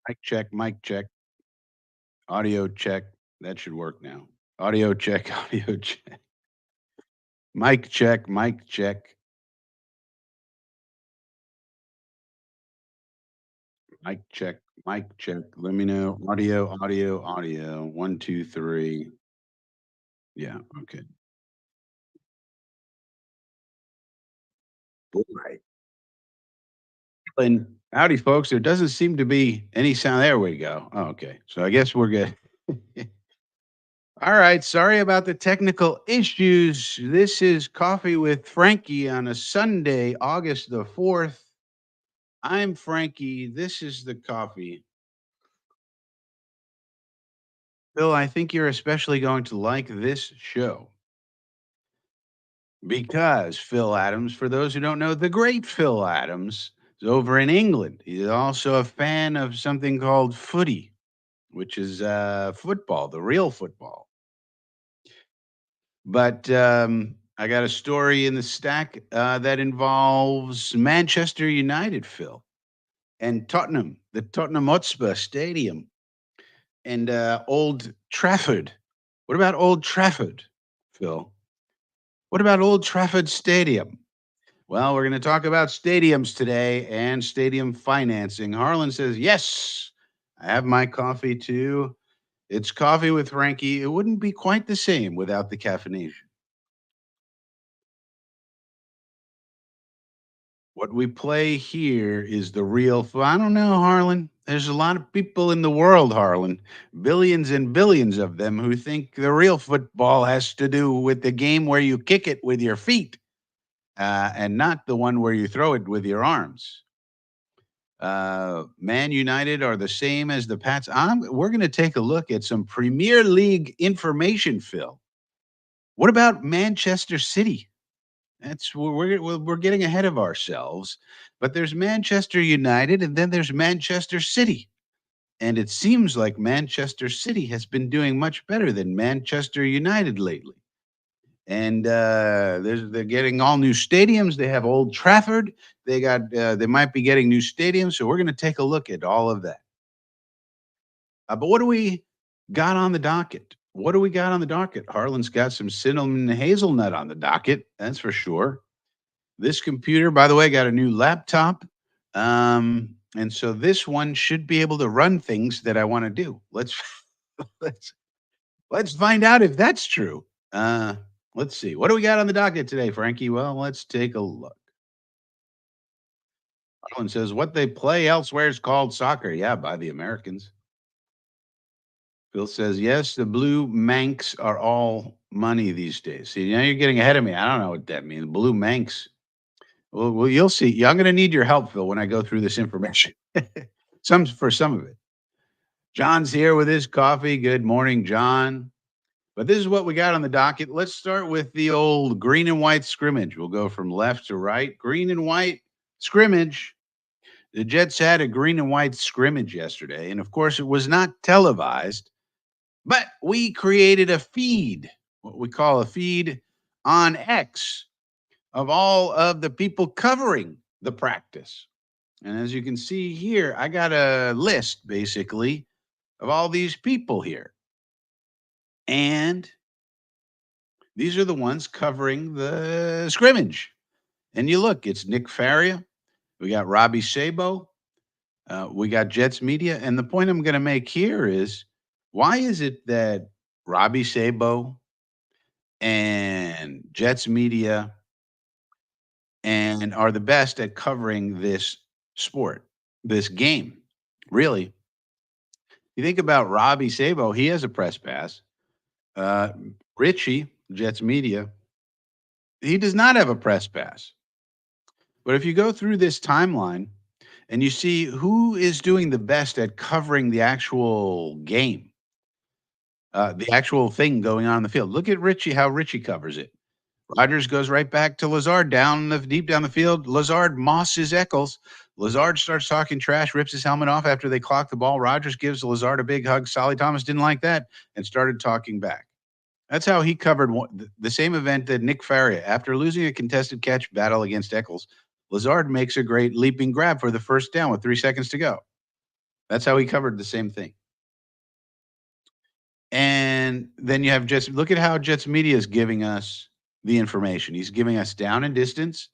Mic check, mic check, audio check. That should work now. Audio check, audio check. Mic check, mic check, mic check, mic check. Let me know. Audio, audio, audio. One, two, three. Yeah, okay. Right. And howdy, folks. There doesn't seem to be any sound. There we go. Oh, okay. So I guess we're good. All right. Sorry about the technical issues. This is Coffee with Frankie on a Sunday, August the 4th. I'm Frankie. This is the coffee. Bill, I think you're especially going to like this show because Phil Adams, for those who don't know, the great Phil Adams is over in England. He's also a fan of something called footy, which is football, the real football. But I got a story in the stack that involves Manchester United, Phil, and Tottenham, the Tottenham Hotspur Stadium, and Old Trafford. What about Old Trafford, Phil? What about Old Trafford Stadium? Well, we're going to talk about stadiums today and stadium financing. Harlan says, yes, I have my coffee too. It's coffee with Frankie. It wouldn't be quite the same without the caffeination. What we play here is the real. I don't know, Harlan. There's a lot of people in the world, Harlan, billions and billions of them, who think the real football has to do with the game where you kick it with your feet and not the one where you throw it with your arms. Man United are the same as the Pats. We're going to take a look at some Premier League information, Phil. What about Manchester City? That's we're getting ahead of ourselves. But there's Manchester United, and then there's Manchester City. And it seems like Manchester City has been doing much better than Manchester United lately. And they're getting all new stadiums. They have Old Trafford. They might be getting new stadiums. So we're going to take a look at all of that. But what do we got on the docket? What do we got on the docket? Harlan's got some cinnamon hazelnut on the docket. That's for sure. This computer, by the way, got a new laptop. And so this one should be able to run things that I want to do. Let's let's find out if that's true. Uh, let's see. What do we got on the docket today, Frankie? Well, let's take a look. One says what they play elsewhere is called soccer. Yeah, by the Americans. Phil says yes. The blue Manx are all money these days. See, now you're getting ahead of me. I don't know what that means. Blue Manx. Well, you'll see. Yeah, I'm going to need your help, Phil, when I go through this information. Some of it. John's here with his coffee. Good morning, John. But this is what we got on the docket. Let's start with the old green and white scrimmage. We'll go from left to right. Green and white scrimmage. The Jets had a green and white scrimmage yesterday, and of course, it was not televised, but we created a feed, what we call a feed on X of all of the people covering the practice. And as you can see here, I got a list basically of all these people here. And these are the ones covering the scrimmage. And you look, it's Nick Faria. We got Robbie Sabo. We got Jets Media. And the point I'm going to make here is why is it that Robbie Sabo and Jets Media and are the best at covering this sport, this game? Really, you think about Robbie Sabo, he has a press pass. Uh, Richie, Jets Media, he does not have a press pass. But if you go through this timeline and you see who is doing the best at covering the actual game, the actual thing going on in the field, look at Richie, how Richie covers it. Rodgers goes right back to Lazard deep down the field. Lazard mosses Eccles. Lazard starts talking trash, rips his helmet off after they clock the ball. Rodgers gives Lazard a big hug. Solly Thomas didn't like that and started talking back. That's how he covered the same event that Nick Faria. After losing a contested catch battle against Eccles, Lazard makes a great leaping grab for the first down with 3 seconds to go. That's how he covered the same thing. And then you have Jets. Look at how Jets media is giving us the information. He's giving us down and distance.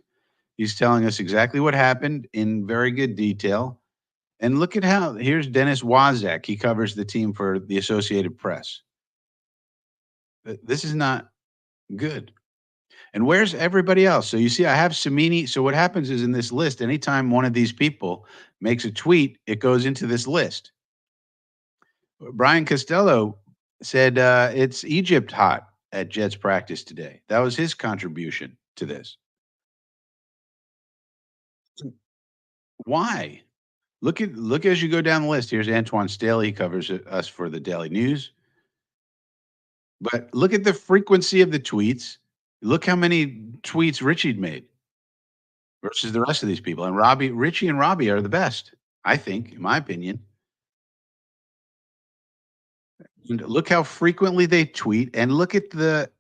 He's telling us exactly what happened in very good detail. And look at how here's Dennis Wazak. He covers the team for the Associated Press. This is not good. And where's everybody else? So you see, I have Samini. So what happens is in this list, anytime one of these people makes a tweet, it goes into this list. Brian Costello said it's Egypt hot at Jets practice today. That was his contribution to this. Why? Look as you go down the list. Here's Antoine Staley. He covers us for the Daily News. But look at the frequency of the tweets. Look how many tweets Richie made versus the rest of these people. And Richie and Robbie are the best, I think, in my opinion. And look how frequently they tweet and look at the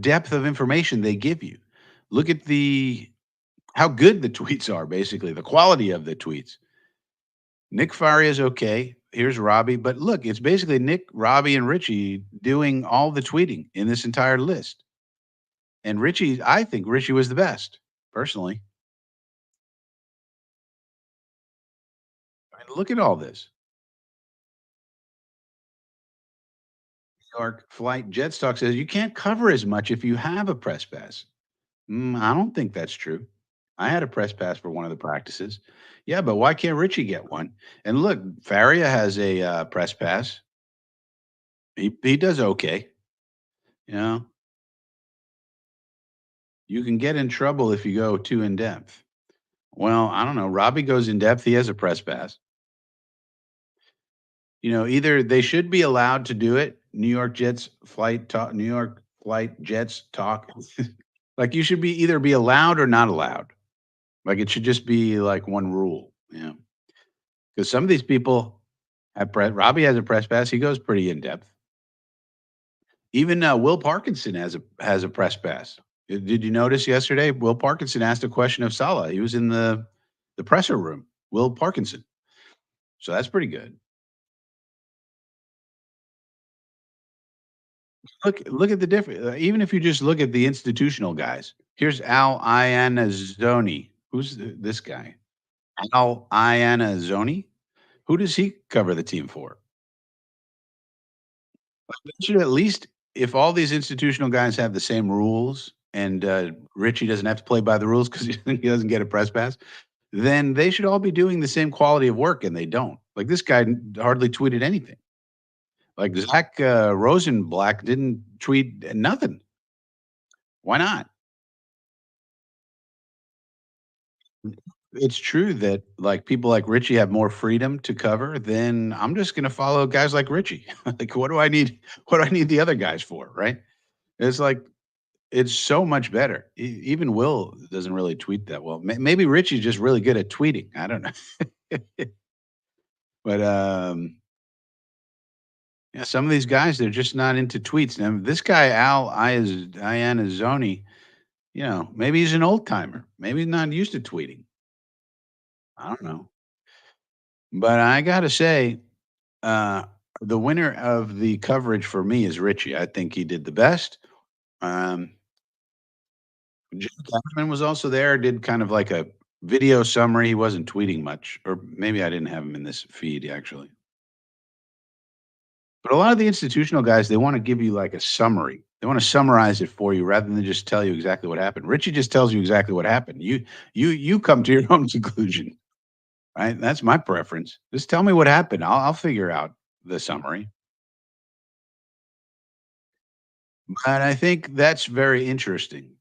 depth of information they give you. Look at the how good the tweets are, basically, the quality of the tweets. Nick Faria is okay. Here's Robbie. But look, it's basically Nick, Robbie, and Richie doing all the tweeting in this entire list. And Richie, I think Richie was the best, personally. I mean, look at all this. New York Flight Jets Talk says you can't cover as much if you have a press pass. I don't think that's true. I had a press pass for one of the practices. Yeah, but why can't Richie get one? And look, Faria has a press pass. He does okay. You know, you can get in trouble if you go too in depth. Well, I don't know. Robbie goes in depth. He has a press pass. Either they should be allowed to do it. New York flight Jets talk. Like you should be either be allowed or not allowed. Like it should just be like one rule. Yeah. Because some of these people have Robbie has a press pass. He goes pretty in depth. Even Will Parkinson has a press pass. Did you notice yesterday? Will Parkinson asked a question of Salah. He was in the presser room. Will Parkinson. So that's pretty good. Look at the difference. Even if you just look at the institutional guys. Here's Al Iannazzoni. Who's this guy? Al Iannazzoni. Who does he cover the team for? They should at least, if all these institutional guys have the same rules and Richie doesn't have to play by the rules because he doesn't get a press pass, then they should all be doing the same quality of work, and they don't. Like this guy hardly tweeted anything. Like Zach Rosenblack didn't tweet nothing. Why not? It's true that like people like Richie have more freedom to cover. Then I'm just going to follow guys like Richie. Like, what do I need? What do I need the other guys for? Right? It's like it's so much better. Even Will doesn't really tweet that well. Maybe Richie's just really good at tweeting. I don't know. But yeah, some of these guys they're just not into tweets. Now this guy Iannazzoni, maybe he's an old timer. Maybe he's not used to tweeting. I don't know. But I got to say, uh, the winner of the coverage for me is Richie. I think he did the best. Um, Jim Cashman was also there, did kind of like a video summary. He wasn't tweeting much, or maybe I didn't have him in this feed actually. But a lot of the institutional guys, they want to give you like a summary. They want to summarize it for you rather than just tell you exactly what happened. Richie just tells you exactly what happened. You come to your own conclusion, right? That's my preference. Just tell me what happened. I'll figure out the summary. But I think that's very interesting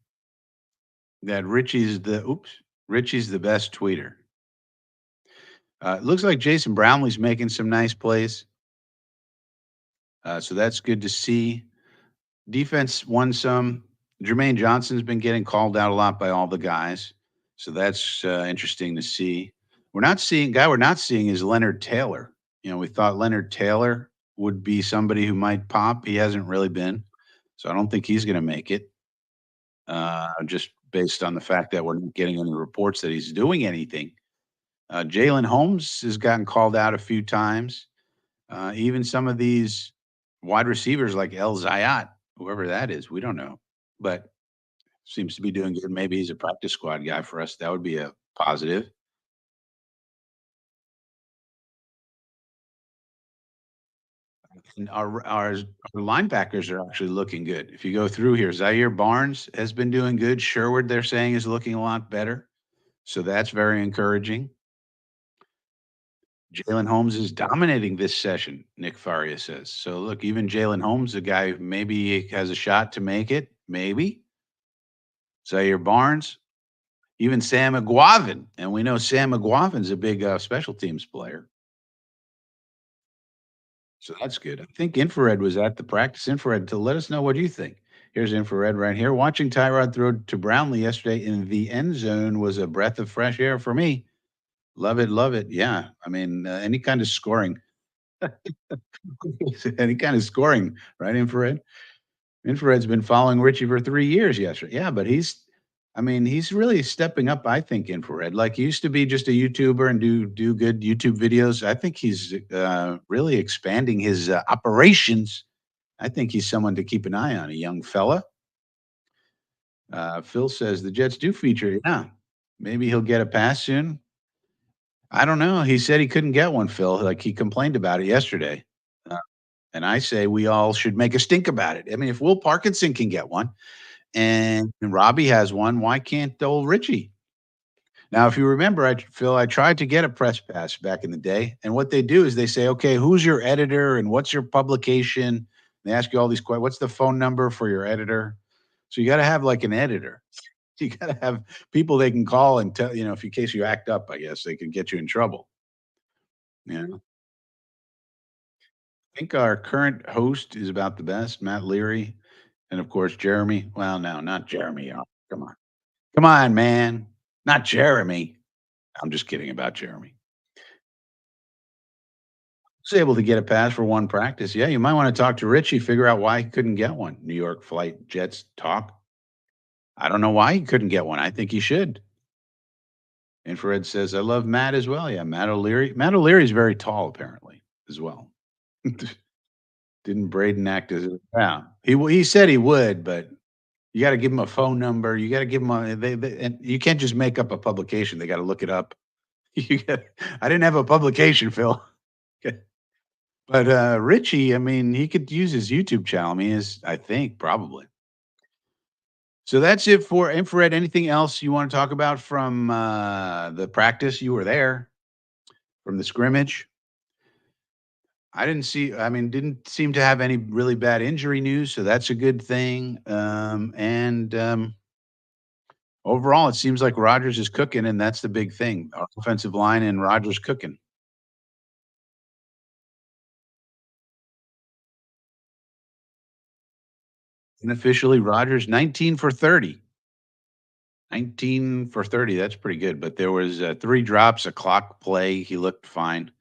that Richie's the best tweeter. It looks like Jason Brownlee's making some nice plays, so that's good to see. Defense won some. Jermaine Johnson's been getting called out a lot by all the guys, so that's interesting to see. We're not seeing is Leonard Taylor. We thought Leonard Taylor would be somebody who might pop. He hasn't really been, so I don't think he's going to make it. Just based on the fact that we're not getting any reports that he's doing anything. Jalen Holmes has gotten called out a few times. Even some of these wide receivers like El Zayat, whoever that is, we don't know, but seems to be doing good. Maybe he's a practice squad guy for us. That would be a positive. And our linebackers are actually looking good. If you go through here, Zaire Barnes has been doing good. Sherwood, they're saying, is looking a lot better. So that's very encouraging. Jalen Holmes is dominating this session, Nick Faria says. So look, even Jalen Holmes, a guy who maybe has a shot to make it, maybe. Zaire Barnes, even Sam McGuavin. And we know Sam McGuavin's a big special teams player. So that's good. I think Infrared was at the practice. Infrared, to let us know what you think. Here's Infrared right here. Watching Tyrod throw to Brownlee yesterday in the end zone was a breath of fresh air for me. Love it, love it. Yeah, I mean, any kind of scoring, any kind of scoring, right? Infrared. Infrared's been following Richie for 3 years. Yesterday, yeah, but I mean, he's really stepping up. I think Infrared, like he used to be just a YouTuber and do good YouTube videos. I think he's really expanding his operations. I think he's someone to keep an eye on, a young fella. Phil says the Jets do feature. Yeah, maybe he'll get a pass soon. I don't know. He said he couldn't get one, Phil. Like he complained about it yesterday. Uh, and I say we all should make a stink about it. I mean, if Will Parkinson can get one and Robbie has one, why can't old Richie? Now, if you remember, Phil, I tried to get a press pass back in the day. And what they do is they say, okay, who's your editor and what's your publication? They ask you all these questions. What's the phone number for your editor? So you got to have like an editor. You got to have people they can call and tell, if in case you act up, I guess they can get you in trouble. Yeah. I think our current host is about the best, Matt Leary. And of course, Jeremy. Well, no, not Jeremy. Oh, come on. Come on, man. Not Jeremy. I'm just kidding about Jeremy. Was able to get a pass for one practice. Yeah, you might want to talk to Richie, figure out why he couldn't get one. New York flight Jets talk. I don't know why he couldn't get one. I think he should. Infrared says, I love Matt as well. Yeah, Matt O'Leary. Matt O'Leary is very tall, apparently, as well. Didn't Braden act as yeah. He said he would, but you got to give him a phone number. You got to give him and you can't just make up a publication. They got to look it up. I didn't have a publication, Phil. But Richie, I mean, he could use his YouTube channel. I mean, I think probably. So that's it for infrared. Anything else you want to talk about from the practice? You were there from the scrimmage. I didn't see. I mean, didn't seem to have any really bad injury news, so that's a good thing. And overall, it seems like Rogers is cooking, and that's the big thing. Our offensive line and Rogers cooking. Unofficially, Rogers 19 for 30. 19 for 30. That's pretty good. But there was three drops, a clock play. He looked fine.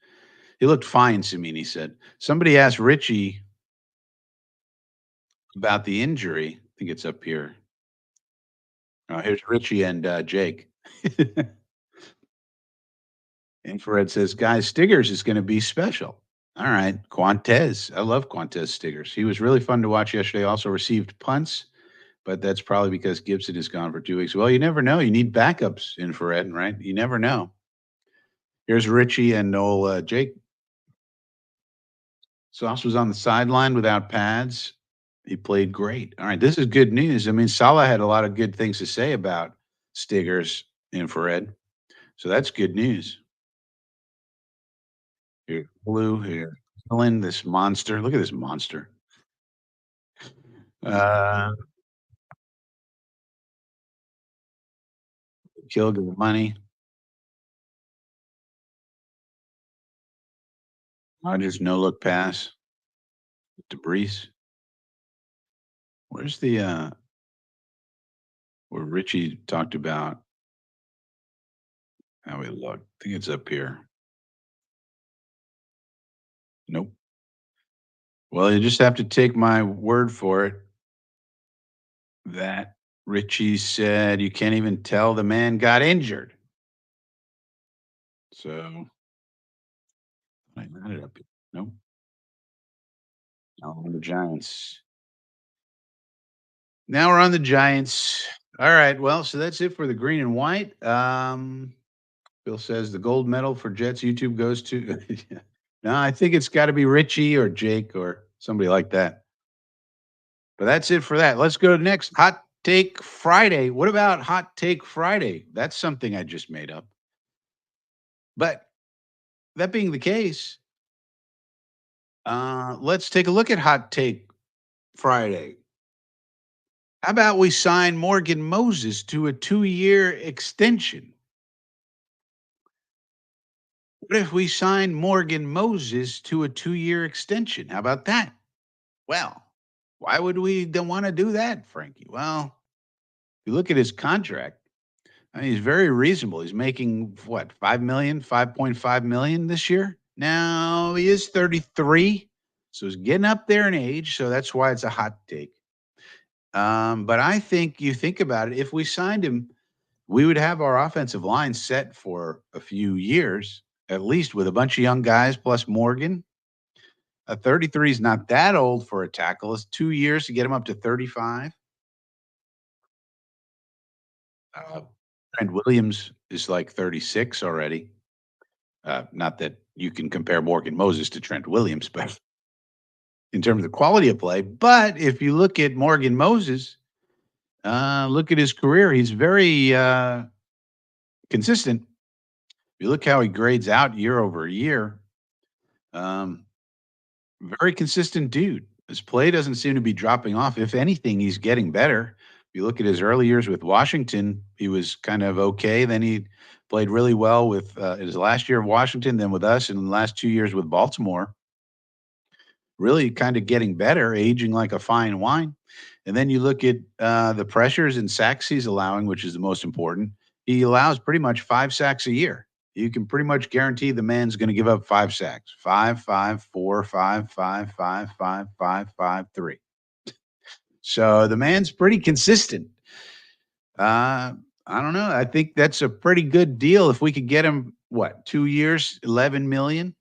He looked fine, Samini said. Somebody asked Richie about the injury. I think it's up here. Here's Richie and Jake. Infrared says, guys, Stiggers is going to be special. All right. Quantez. I love Quantez Stiggers. He was really fun to watch yesterday. Also received punts, but that's probably because Gibson is gone for 2 weeks. Well, you never know. You need backups, Infrared, right? You never know. Here's Richie and Noel Jake. Sauce was on the sideline without pads. He played great. All right, this is good news. I mean, Salah had a lot of good things to say about Stiggers Infrared. So that's good news. Here, Blue here. Killing this monster. Look at this monster. Uh, kill good money. Rodgers no look pass. Debris. Where's the where Richie talked about how he looked? I think it's up here. Nope. Well, you just have to take my word for it that Richie said you can't even tell the man got injured. So I got it up here. Nope. Now we're on the Giants. Now we're on the Giants. All right. Well, so that's it for the green and white. Bill says the gold medal for Jets YouTube goes to. No, I think it's got to be Richie or Jake or somebody like that. But that's it for that. Let's go next. Hot Take Friday. What about Hot Take Friday? That's something I just made up. But that being the case, let's take a look at Hot Take Friday. How about we sign Morgan Moses to a 2-year extension? What if we sign Morgan Moses to a 2-year extension? How about that? Well, why would we don't want to do that, Frankie? Well, if you look at his contract, I mean, he's very reasonable. He's making what, 5 million, 5.5 million this year? Now he is 33. So he's getting up there in age. So that's why it's a hot take. But I think you think about it, if we signed him, we would have our offensive line set for a few years, at least with a bunch of young guys plus Morgan. 33 is not that old for a tackle. It's 2 years to get him up to 35. Uh, Trent Williams is like 36 already. Not that you can compare Morgan Moses to Trent Williams, but in terms of quality of play. But if you look at Morgan Moses, look at his career, he's very consistent. If you look how he grades out year over year, um, very consistent dude. His play doesn't seem to be dropping off. If anything, he's getting better. If you look at his early years with Washington, he was kind of okay. Then he played really well with his last year of Washington, then with us, and the last 2 years with Baltimore. Really kind of getting better, aging like a fine wine. And then you look at the pressures and sacks he's allowing, which is the most important. He allows pretty much 5 sacks a year. You can pretty much guarantee the man's going to give up 5 sacks. Five, five, four, five, five, five, five, five, five, three. So the man's pretty consistent. I don't know. I think that's a pretty good deal. If we could get him, what, 2 years, 11 million?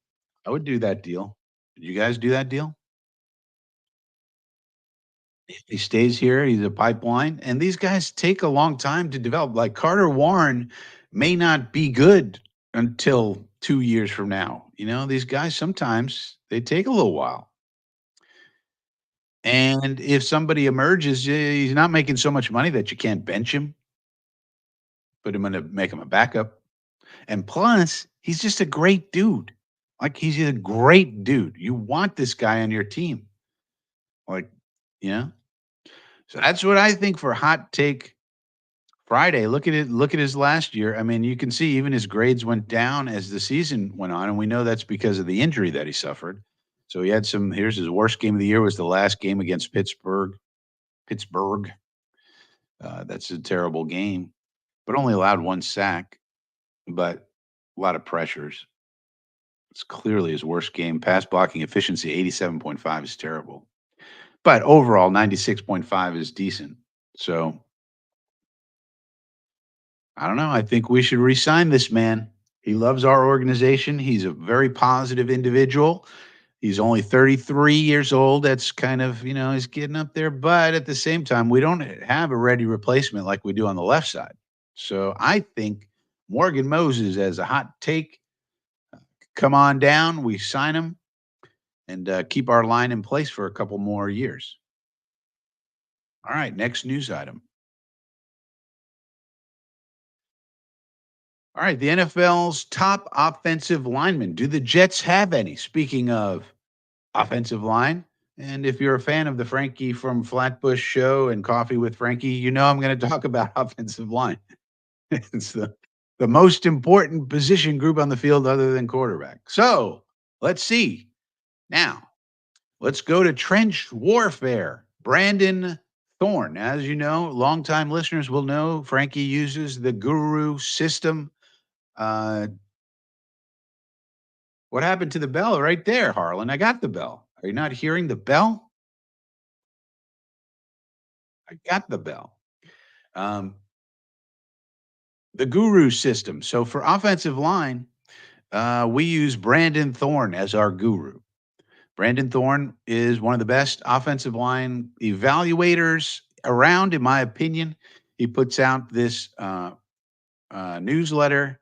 I would do that deal. Did you guys do that deal? If he stays here, he's a pipeline. And these guys take a long time to develop. Like Carter Warren may not be good until 2 years from now. These guys sometimes they take a little while. And if somebody emerges, he's not making so much money that you can't bench him, put him in to make him a backup. And plus, he's just a great dude. Like he's a great dude. You want this guy on your team. Like, you know. So that's what I think for hot take Friday. Look at it. Look at his last year. I mean, you can see even his grades went down as the season went on, and we know that's because of the injury that he suffered. So he had some. Here's his worst game of the year was the last game against Pittsburgh. Pittsburgh. That's a terrible game, but only allowed 1 sack, but a lot of pressures. It's clearly his worst game. Pass blocking efficiency 87.5 is terrible, but overall 96.5 is decent. So I don't know. I think we should resign this man. He loves our organization. He's a very positive individual. He's only 33 years old. That's kind of, he's getting up there. But at the same time, we don't have a ready replacement like we do on the left side. So I think Morgan Moses as a hot take. Come on down. We sign him and keep our line in place for a couple more years. All right. Next news item. All right, the NFL's top offensive linemen. Do the Jets have any? Speaking of offensive line, and if you're a fan of the Frankie from Flatbush show and Coffee with Frankie, I'm going to talk about offensive line. It's the most important position group on the field other than quarterback. So let's see. Now, let's go to trench warfare. Brandon Thorne. As you know, longtime listeners will know Frankie uses the Guru system. Uh, What happened to the bell right there, Harlan? I got the bell. Are you not hearing the bell? I got the bell. Um, the guru system. So for offensive line, We use Brandon Thorne as our guru. Brandon Thorne is one of the best offensive line evaluators around, in my opinion. He puts out this newsletter.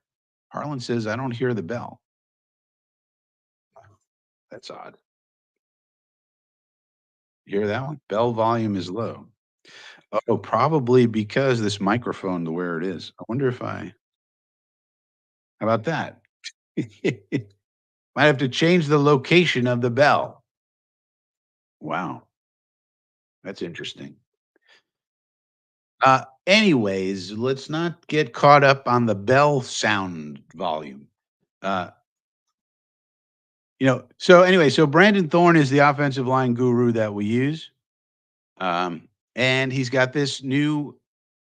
Harlan says, I don't hear the bell. That's odd. You hear that one? Bell volume is low. Oh, probably because this microphone to where it is. I wonder if how about that? Might have to change the location of the bell. Wow, that's interesting. Anyways, let's not get caught up on the bell sound volume. Uh, so anyway, so Brandon Thorne is the offensive line guru that we use. And he's got this new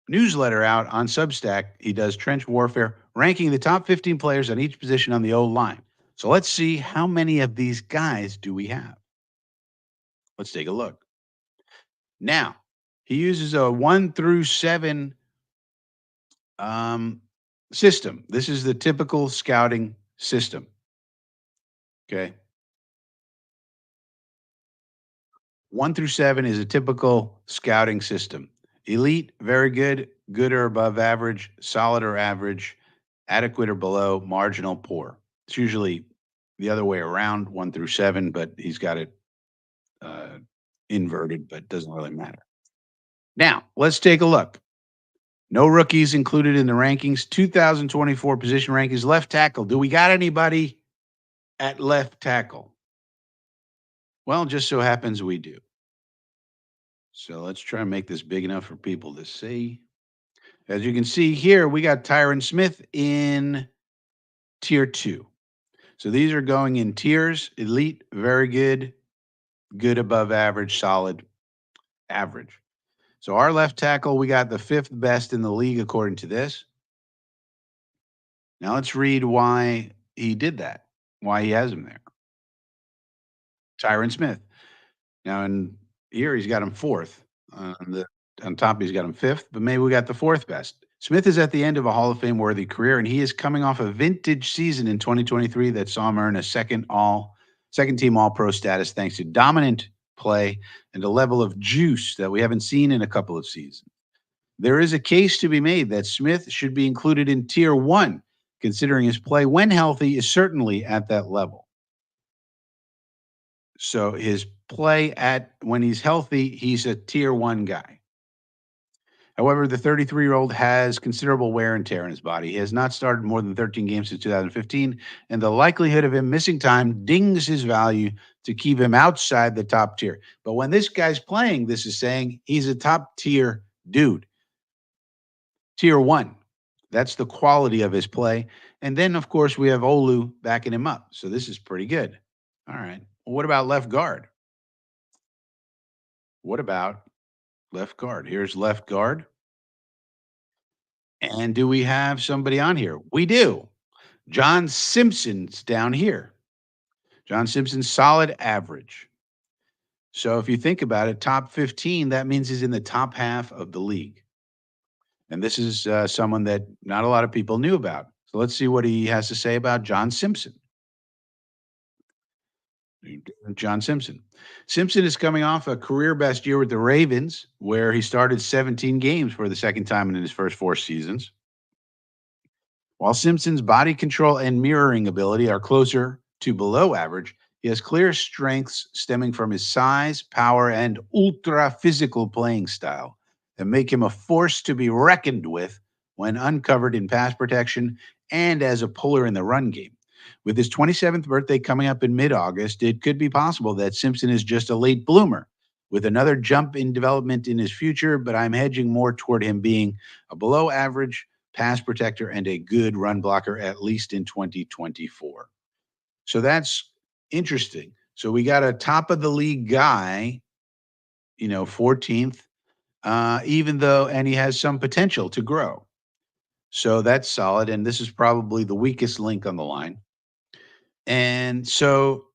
newsletter out on Substack. He does trench warfare, ranking the top 15 players on each position on the O line. So let's see how many of these guys do we have. Let's take a look. Now, he uses a 1 through 7 um, system. This is the typical scouting system. Okay. 1 through 7 is a typical scouting system. Elite, very good, good or above average, solid or average, adequate or below, marginal, poor. It's usually the other way around, 1 through 7, but he's got it uh, inverted, but it doesn't really matter. Now, let's take a look. No rookies included in the rankings. 2024 position rankings. Left tackle. Do we got anybody at left tackle? Well, just so happens we do. So let's try and make this big enough for people to see. As you can see here, we got Tyron Smith in tier 2. So these are going in tiers: elite, very good, good above average, solid, average. So our left tackle, we got the 5th best in the league according to this. Now let's read why he did that, why he has him there. Tyron Smith. Now in here he's got him 4th. On top he's got him 5th, but maybe we got the 4th best. Smith is at the end of a Hall of Fame worthy career, and he is coming off a vintage season in 2023 that saw him earn a second team All Pro status thanks to dominant play and a level of juice that we haven't seen in a couple of seasons. There is a case to be made that Smith should be included in tier 1, considering his play when healthy is certainly at that level. So his play at when he's healthy, he's a tier 1 guy. However, the 33-year-old has considerable wear and tear in his body. He has not started more than 13 games since 2015, and the likelihood of him missing time dings his value to keep him outside the top tier. But when this guy's playing, this is saying he's a top tier dude, tier 1. That's the quality of his play. And then, of course, we have Olu backing him up. So this is pretty good. All right. Well, what about left guard? What about left guard? Here's left guard. And do we have somebody on here? We do. John Simpson's down here. John Simpson's solid average. So if you think about it, top 15, that means he's in the top half of the league. And this is someone that not a lot of people knew about. So let's see what he has to say about John Simpson. John Simpson. Simpson is coming off a career best year with the Ravens, where he started 17 games for the second time in his first 4 seasons. While Simpson's body control and mirroring ability are closer to below average, he has clear strengths stemming from his size, power, and ultra physical playing style that make him a force to be reckoned with when uncovered in pass protection and as a puller in the run game. With his 27th birthday coming up in mid August, it could be possible that Simpson is just a late bloomer with another jump in development in his future, but I'm hedging more toward him being a below average pass protector and a good run blocker, at least in 2024. So that's interesting. So we got a top of the league guy, 14th, even though, and he has some potential to grow. So that's solid. And this is probably the weakest link on the line. And so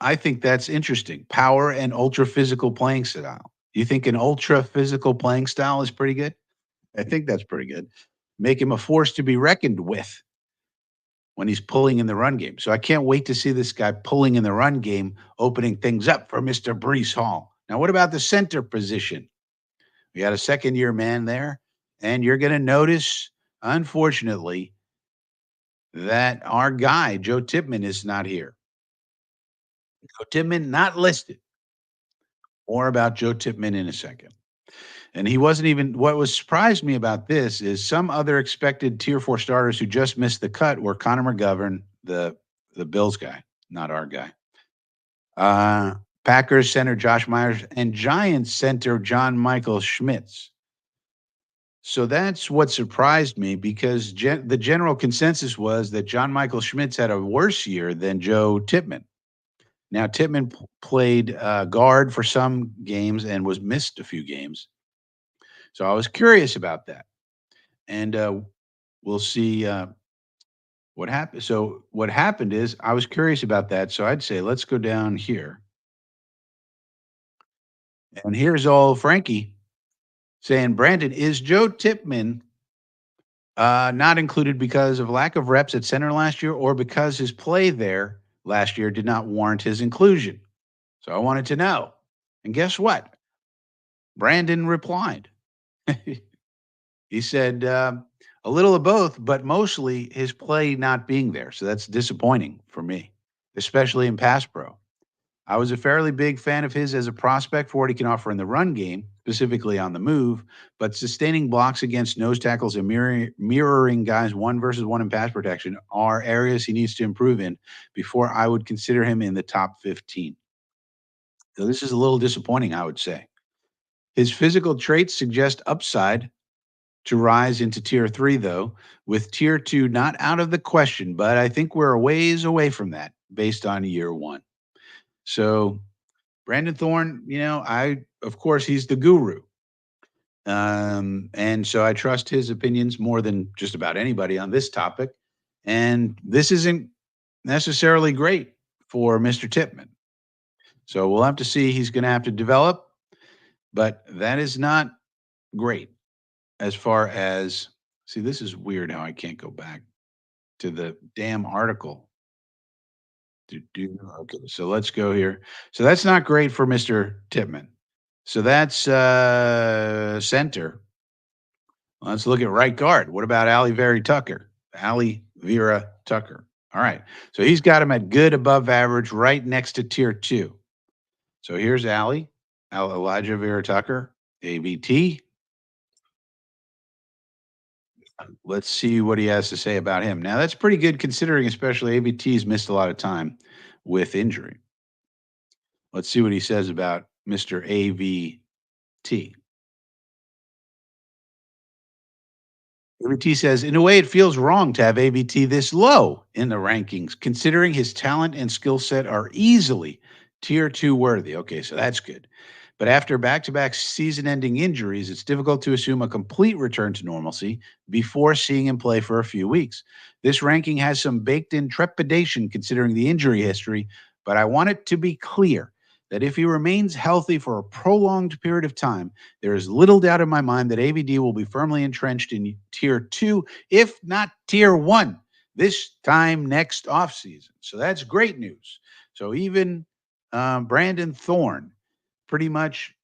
I think that's interesting. Power and ultra physical playing style. You think an ultra physical playing style is pretty good? I think that's pretty good. Make him a force to be reckoned with. when he's pulling in the run game. So I can't wait to see this guy pulling in the run game, opening things up for Mr. Brees Hall. Now, what about the center position? We got a second year man there, and you're going to notice, unfortunately, that our guy, Joe Tipman, is not here. Joe Tipman not listed. More about Joe Tipman in a second. And he wasn't even what was surprised me about this is some other expected tier four starters who just missed the cut were Connor McGovern, the Bills guy, not our guy. Uh Packers center Josh Myers and Giants center John Michael Schmitz. So that's what surprised me because the general consensus was that John Michael Schmitz had a worse year than Joe Tipman. Now Tipman played guard for some games and was missed a few games. So I was curious about that, and we'll see what happened. So what happened is I was curious about that. So I'd say let's go down here, and here's old Frankie saying, "Brandon, is Joe Tipman not included because of lack of reps at center last year, or because his play there last year did not warrant his inclusion?" So I wanted to know, and guess what? Brandon replied. He said, a little of both, but mostly his play not being there. So that's disappointing for me, especially in pass pro. I was a fairly big fan of his as a prospect for what he can offer in the run game, specifically on the move, but sustaining blocks against nose tackles and mirroring guys one versus one in pass protection are areas he needs to improve in before I would consider him in the top 15. So this is a little disappointing, I would say. His physical traits suggest upside to rise into tier three, though, with tier two not out of the question, but I think we're a ways away from that based on year one. So, Brandon Thorne, of course, he's the guru. And so I trust his opinions more than just about anybody on this topic. And this isn't necessarily great for Mr. Tipman. So we'll have to see. He's going to have to develop, but that is not great as far as see. This is weird how I can't go back to the damn article. Okay, so let's go here. So that's not great for Mr. Tipman. So that's center. Let's look at right guard. What about Ali Vera Tucker? Ali Vera Tucker. All right. So he's got him at good above average, right next to tier two. So here's Elijah Vera Tucker, AVT. Let's see what he has to say about him. Now, that's pretty good considering, especially AVT's missed a lot of time with injury. Let's see what he says about Mr. AVT. AVT says, in a way, it feels wrong to have AVT this low in the rankings, considering his talent and skill set are easily tier two worthy. Okay, so that's good. But after back to back season ending injuries, it's difficult to assume a complete return to normalcy before seeing him play for a few weeks. This ranking has some baked in trepidation considering the injury history, but I want it to be clear that if he remains healthy for a prolonged period of time, there is little doubt in my mind that AVD will be firmly entrenched in tier two, if not tier one, this time next offseason. So that's great news. So even Brandon Thorne pretty much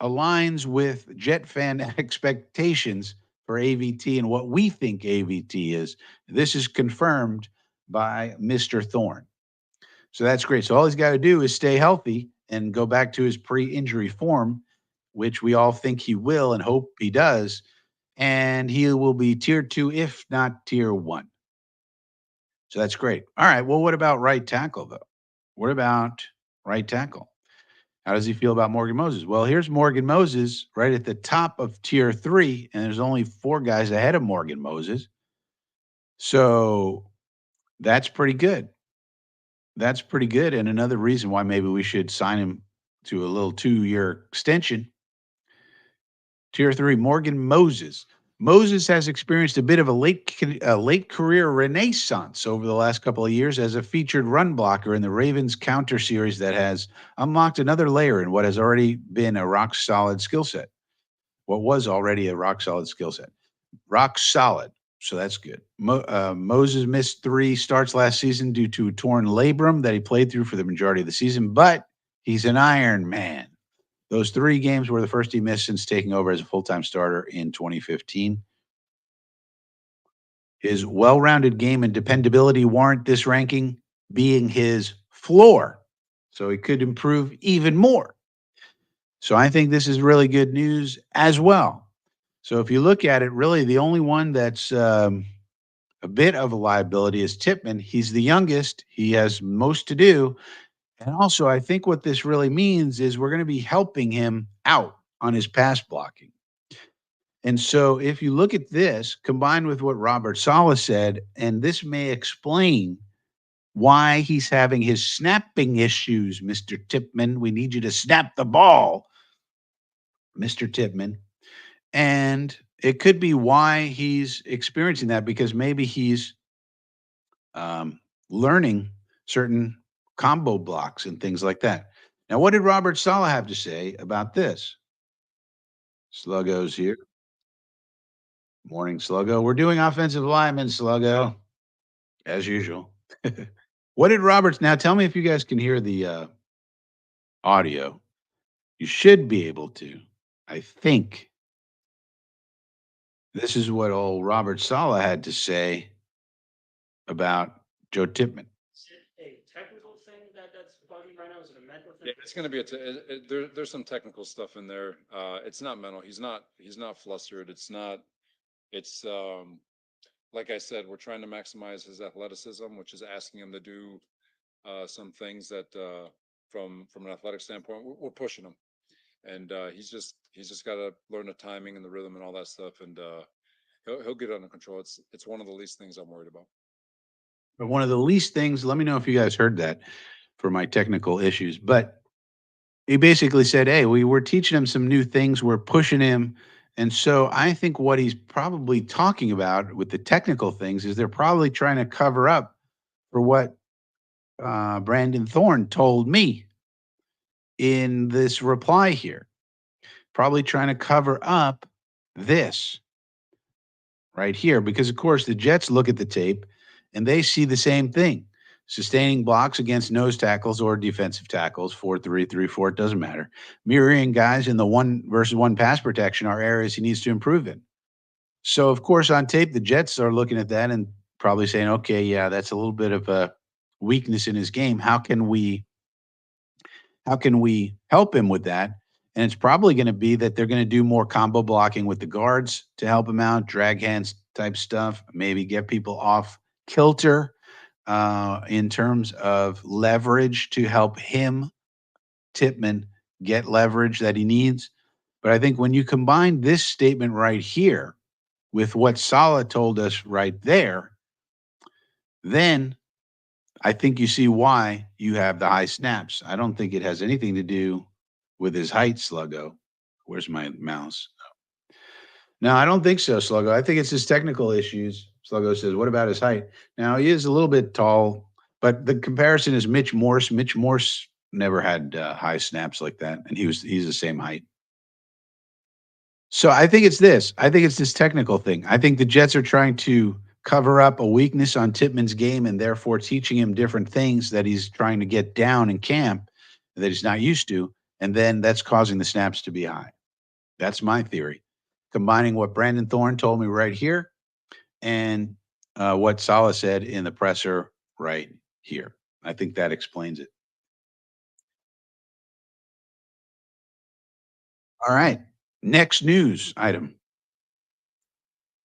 aligns with Jet fan expectations for AVT and what we think AVT is. This is confirmed by Mr. Thorne. So that's great. So all he's got to do is stay healthy and go back to his pre-injury form, which we all think he will and hope he does. And he will be tier two, if not tier one. So that's great. All right. Well, what about right tackle, though? What about right tackle? How does he feel about Morgan Moses? Well, here's Morgan Moses right at the top of tier three, and there's only four guys ahead of Morgan Moses. So that's pretty good. That's pretty good. And another reason why maybe we should sign him to a little 2-year extension. Tier three, Morgan Moses. Moses has experienced a bit of a late career renaissance over the last couple of years as a featured run blocker in the Ravens counter series that has unlocked another layer in what has already been a rock solid skill set. What was already a rock solid skill set. Rock solid. So that's good. Moses missed 3 starts last season due to a torn labrum that he played through for the majority of the season, but he's an Iron Man. Those 3 games were the first he missed since taking over as a full time starter in 2015. His well rounded game and dependability warrant this ranking being his floor. So he could improve even more. So I think this is really good news as well. So if you look at it, really the only one that's a bit of a liability is Tipman. He's the youngest, he has most to do. And also, I think what this really means is we're going to be helping him out on his pass blocking. And so, if you look at this combined with what Robert Sala said, and this may explain why he's having his snapping issues, Mr. Tipman. We need you to snap the ball, Mr. Tipman. And it could be why he's experiencing that because maybe he's learning certain combo blocks and things like that. Now, what did Robert Sala have to say about this? Sluggo's here. Morning, Sluggo. We're doing offensive lineman, Sluggo, as usual. What did Roberts? Now, tell me if you guys can hear the audio. You should be able to. I think this is what old Robert Sala had to say about Joe Tipman. Yeah, it's going to be there's some technical stuff in there. It's not mental. He's not flustered. It's like I said, we're trying to maximize his athleticism, which is asking him to do some things that from an athletic standpoint, we're pushing him, and he's just got to learn the timing and the rhythm and all that stuff, and he'll get it under control. It's one of the least things I'm worried about. But one of the least things, let me know if you guys heard that for my technical issues. But he basically said, hey, we were teaching him some new things, we're pushing him. And so I think what he's probably talking about with the technical things is they're probably trying to cover up for what Brandon Thorne told me in this reply here. Probably trying to cover up this right here because, of course, the Jets look at the tape and they see the same thing. Sustaining blocks against nose tackles or defensive tackles, 4-3, 3-4, it doesn't matter. Mirroring guys in the 1-versus-1 pass protection are areas he needs to improve in. So, of course, on tape, the Jets are looking at that and probably saying, okay, yeah, that's a little bit of a weakness in his game. How can we help him with that? And it's probably going to be that they're going to do more combo blocking with the guards to help him out, drag hands type stuff, maybe get people off kilter in terms of leverage to help him, Tipman, get leverage that he needs. But I think when you combine this statement right here with what Salah told us right there, then I think you see why you have the high snaps. I don't think it has anything to do with his height, Sluggo. Where's my mouse? No, I don't think so, Sluggo. I think it's his technical issues. Sluggo says, what about his height? Now, he is a little bit tall, but the comparison is Mitch Morse. Mitch Morse never had high snaps like that, and he's the same height. So I think it's this. I think it's this technical thing. I think the Jets are trying to cover up a weakness on Tipman's game and therefore teaching him different things that he's trying to get down in camp that he's not used to. And then that's causing the snaps to be high. That's my theory. Combining what Brandon Thorne told me right here and what Salah said in the presser right here. I think that explains it. All right. Next news item.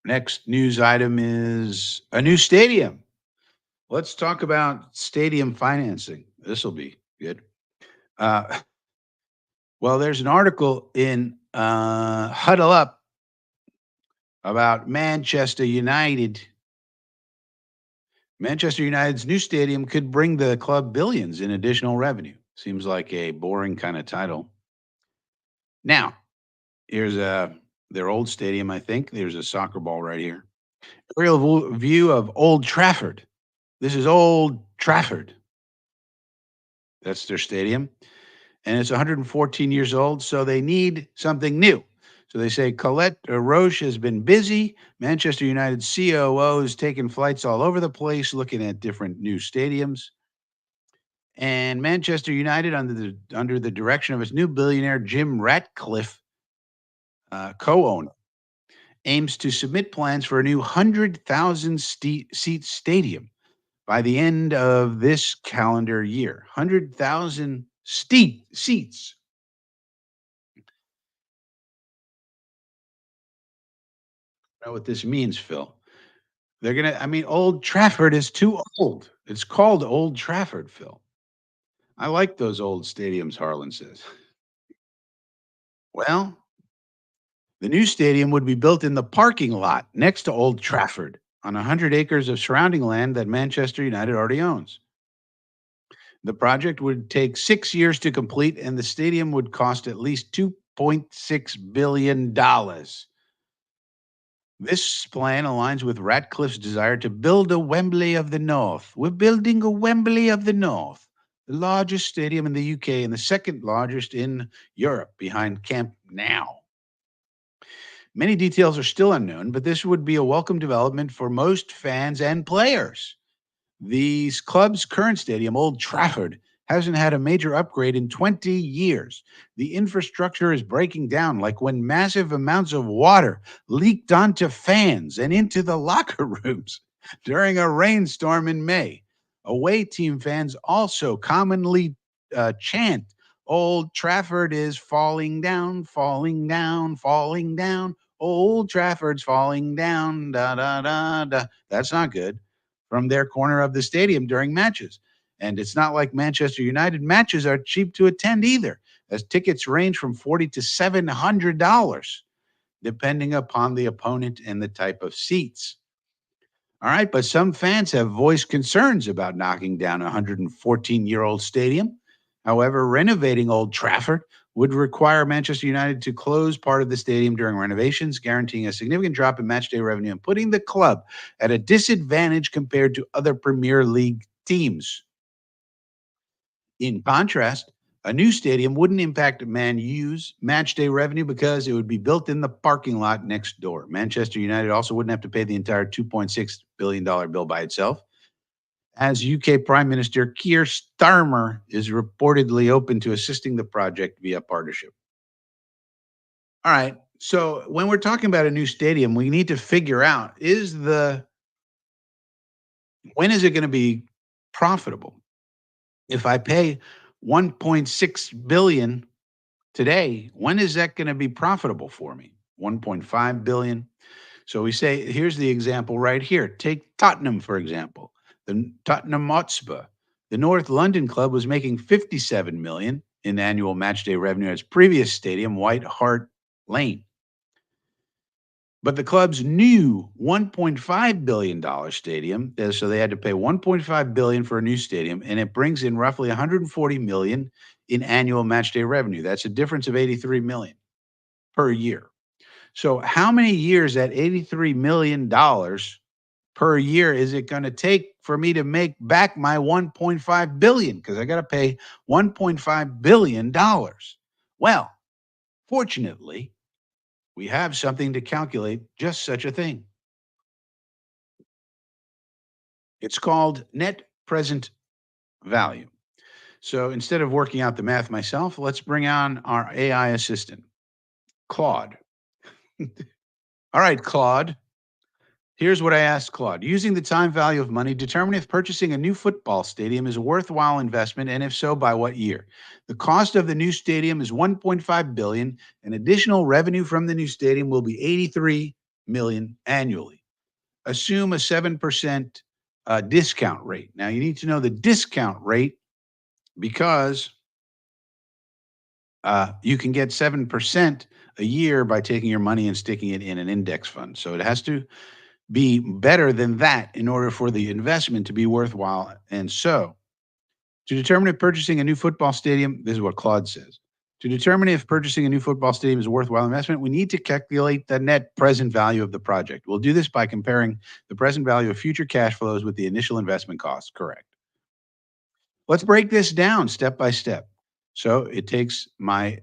Next news item is a new stadium. Let's talk about stadium financing. This will be good. Uh, well, there's an article in Huddle Up about Manchester United. Manchester United's new stadium could bring the club billions in additional revenue. Seems like a boring kind of title. Now, here's their old stadium, I think. There's a soccer ball right here. Aerial view of Old Trafford. This is Old Trafford. That's their stadium. And it's 114 years old, so they need something new. So they say Colette Roche has been busy. Manchester United COO is taking flights all over the place, looking at different new stadiums. And Manchester United, under the direction of its new billionaire Jim Ratcliffe, co-owner, aims to submit plans for a new 100,000 seat stadium by the end of this calendar year. 100,000 seats. I know what this means, Phil. Old Trafford is too old. It's called Old Trafford, Phil. I like those old stadiums, Harlan says. Well, the new stadium would be built in the parking lot next to Old Trafford on 100 acres of surrounding land that Manchester United already owns. The project would take 6 years to complete, and the stadium would cost at least $2.6 billion. This plan aligns with Ratcliffe's desire to build a Wembley of the North. We're building a Wembley of the North, the largest stadium in the UK and the second largest in Europe behind Camp Nou. Many details are still unknown, but this would be a welcome development for most fans and players. The club's current stadium, Old Trafford, hasn't had a major upgrade in 20 years. The infrastructure is breaking down, like when massive amounts of water leaked onto fans and into the locker rooms during a rainstorm in May. Away team fans also commonly chant, Old Trafford is falling down, falling down, falling down. Old Trafford's falling down, da da da da. That's not good from their corner of the stadium during matches. And it's not like Manchester United matches are cheap to attend either, as tickets range from $40 to $700, depending upon the opponent and the type of seats. All right, but some fans have voiced concerns about knocking down a 114-year-old stadium. However, renovating Old Trafford would require Manchester United to close part of the stadium during renovations, guaranteeing a significant drop in matchday revenue and putting the club at a disadvantage compared to other Premier League teams. In contrast, a new stadium wouldn't impact Man U's matchday revenue because it would be built in the parking lot next door. Manchester United also wouldn't have to pay the entire $2.6 billion bill by itself, as UK Prime Minister Keir Starmer is reportedly open to assisting the project via partnership. All right. So when we're talking about a new stadium, we need to figure out when is it going to be profitable? If I pay 1.6 billion today, when is that going to be profitable for me? 1.5 billion. So we say, here's the example right here. Take Tottenham, for example. The Tottenham Hotspur. The North London club was making 57 million in annual matchday revenue at its previous stadium, White Hart Lane. But the club's new $1.5 billion stadium, so they had to pay 1.5 billion for a new stadium, and it brings in roughly 140 million in annual matchday revenue. That's a difference of 83 million per year. So how many years at $83 million per year is it going to take for me to make back my 1.5 billion? Because I got to pay 1.5 billion dollars. Well, fortunately, we have something to calculate just such a thing. It's called net present value. So instead of working out the math myself, let's bring on our AI assistant, Claude. All right, Claude. Here's what I asked Claude. Using the time value of money, determine if purchasing a new football stadium is a worthwhile investment, and if so, by what year. The cost of the new stadium is 1.5 billion, and additional revenue from the new stadium will be 83 million annually. Assume a 7% discount rate. Now, you need to know the discount rate because you can get 7% a year by taking your money and sticking it in an index fund. So it has to be better than that in order for the investment to be worthwhile. And so, to determine if purchasing a new football stadium, this is what Claude says. To determine if purchasing a new football stadium is a worthwhile investment, we need to calculate the net present value of the project. We'll do this by comparing the present value of future cash flows with the initial investment costs. Correct. Let's break this down step by step. So it takes my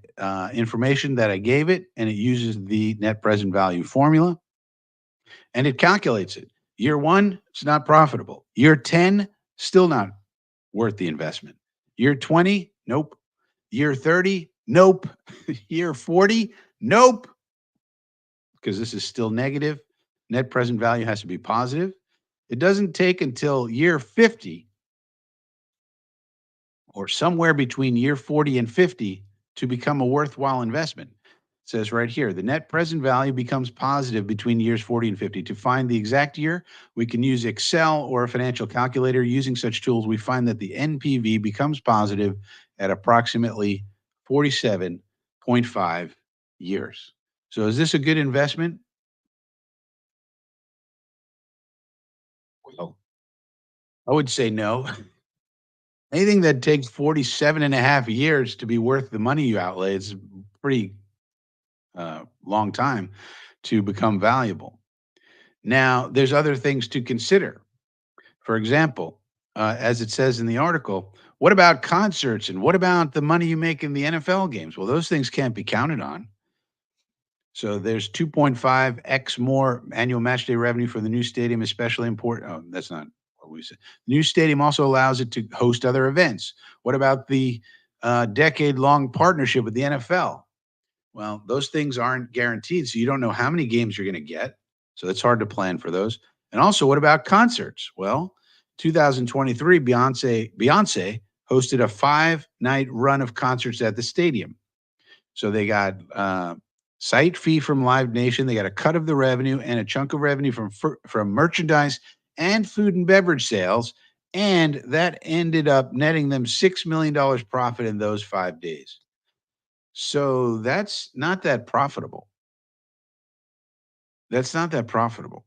information that I gave it and it uses the net present value formula and it calculates it. Year one, it's not profitable. Year 10, still not worth the investment. Year 20, nope. Year 30, nope. Year 40, nope. Because this is still negative. Net present value has to be positive. It doesn't take until year 50 or somewhere between year 40 and 50 to become a worthwhile investment. It says right here, the net present value becomes positive between years 40 and 50. To find the exact year, we can use Excel or a financial calculator. Using such tools, we find that the NPV becomes positive at approximately 47.5 years. So is this a good investment? Well, I would say no. Anything that takes 47 and a half years to be worth the money you outlay is pretty long time to become valuable. Now, there's other things to consider. For example, as it says in the article, what about concerts and what about the money you make in the NFL games? Well, those things can't be counted on. So there's 2.5x more annual match day revenue for the new stadium, especially important. Oh, that's not what we said. The new stadium also allows it to host other events. What about the decade long partnership with the NFL? Well, those things aren't guaranteed, so you don't know how many games you're going to get. So it's hard to plan for those. And also, what about concerts? Well, 2023, Beyonce hosted a 5-night run of concerts at the stadium. So they got site fee from Live Nation, they got a cut of the revenue and a chunk of revenue from merchandise and food and beverage sales, and that ended up netting them $6 million profit in those 5 days. So that's not that profitable. That's not that profitable.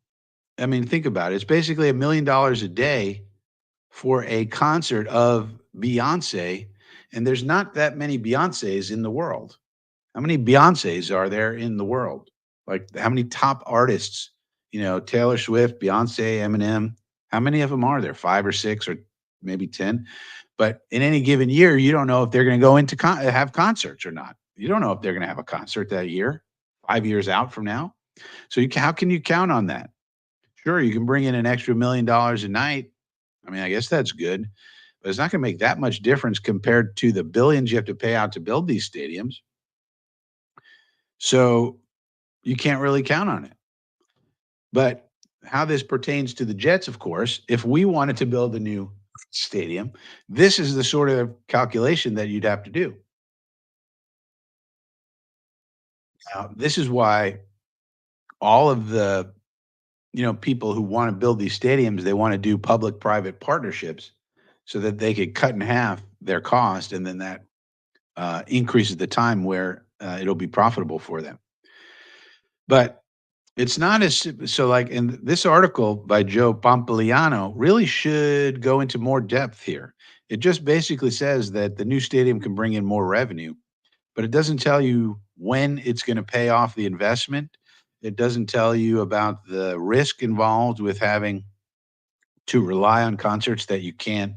I mean, think about it. It's basically $1 million a day for a concert of Beyonce, and there's not that many Beyoncés in the world. How many Beyoncés are there in the world? Like, how many top artists? Taylor Swift, Beyonce, Eminem. How many of them are there? 5 or 6 or maybe 10? But in any given year, you don't know if they're going to go into have concerts or not. You don't know if they're going to have a concert that year, 5 years out from now. So how can you count on that? Sure, you can bring in an extra $1 million a night. I mean, I guess that's good, but it's not going to make that much difference compared to the billions you have to pay out to build these stadiums. So you can't really count on it. But how this pertains to the Jets, of course, if we wanted to build a new stadium, this is the sort of calculation that you'd have to do. Now, this is why all of the people who want to build these stadiums, they want to do public-private partnerships so that they could cut in half their cost, and then that increases the time where it'll be profitable for them. But it's not as so like in this article by Joe Pompliano really should go into more depth here. It just basically says that the new stadium can bring in more revenue, but it doesn't tell you when it's going to pay off the investment. It doesn't tell you about the risk involved with having to rely on concerts that you can't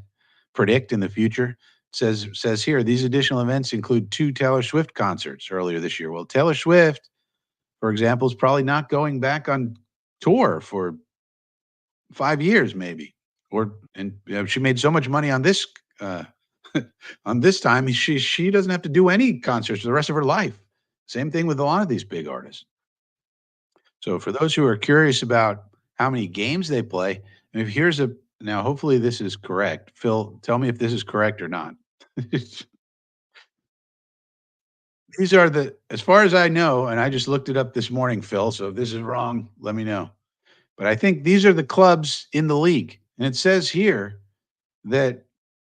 predict in the future. Says here these additional events include 2 Taylor Swift concerts earlier this year. Well, Taylor Swift, for example, is probably not going back on tour for 5 years, maybe. She made so much money on this uh, on this time. She doesn't have to do any concerts for the rest of her life. Same thing with a lot of these big artists. So for those who are curious about how many games they play, if here's a now hopefully this is correct. Phil, tell me if this is correct or not. These are as far as I know, and I just looked it up this morning, Phil. So if this is wrong, let me know. But I think these are the clubs in the league. And it says here that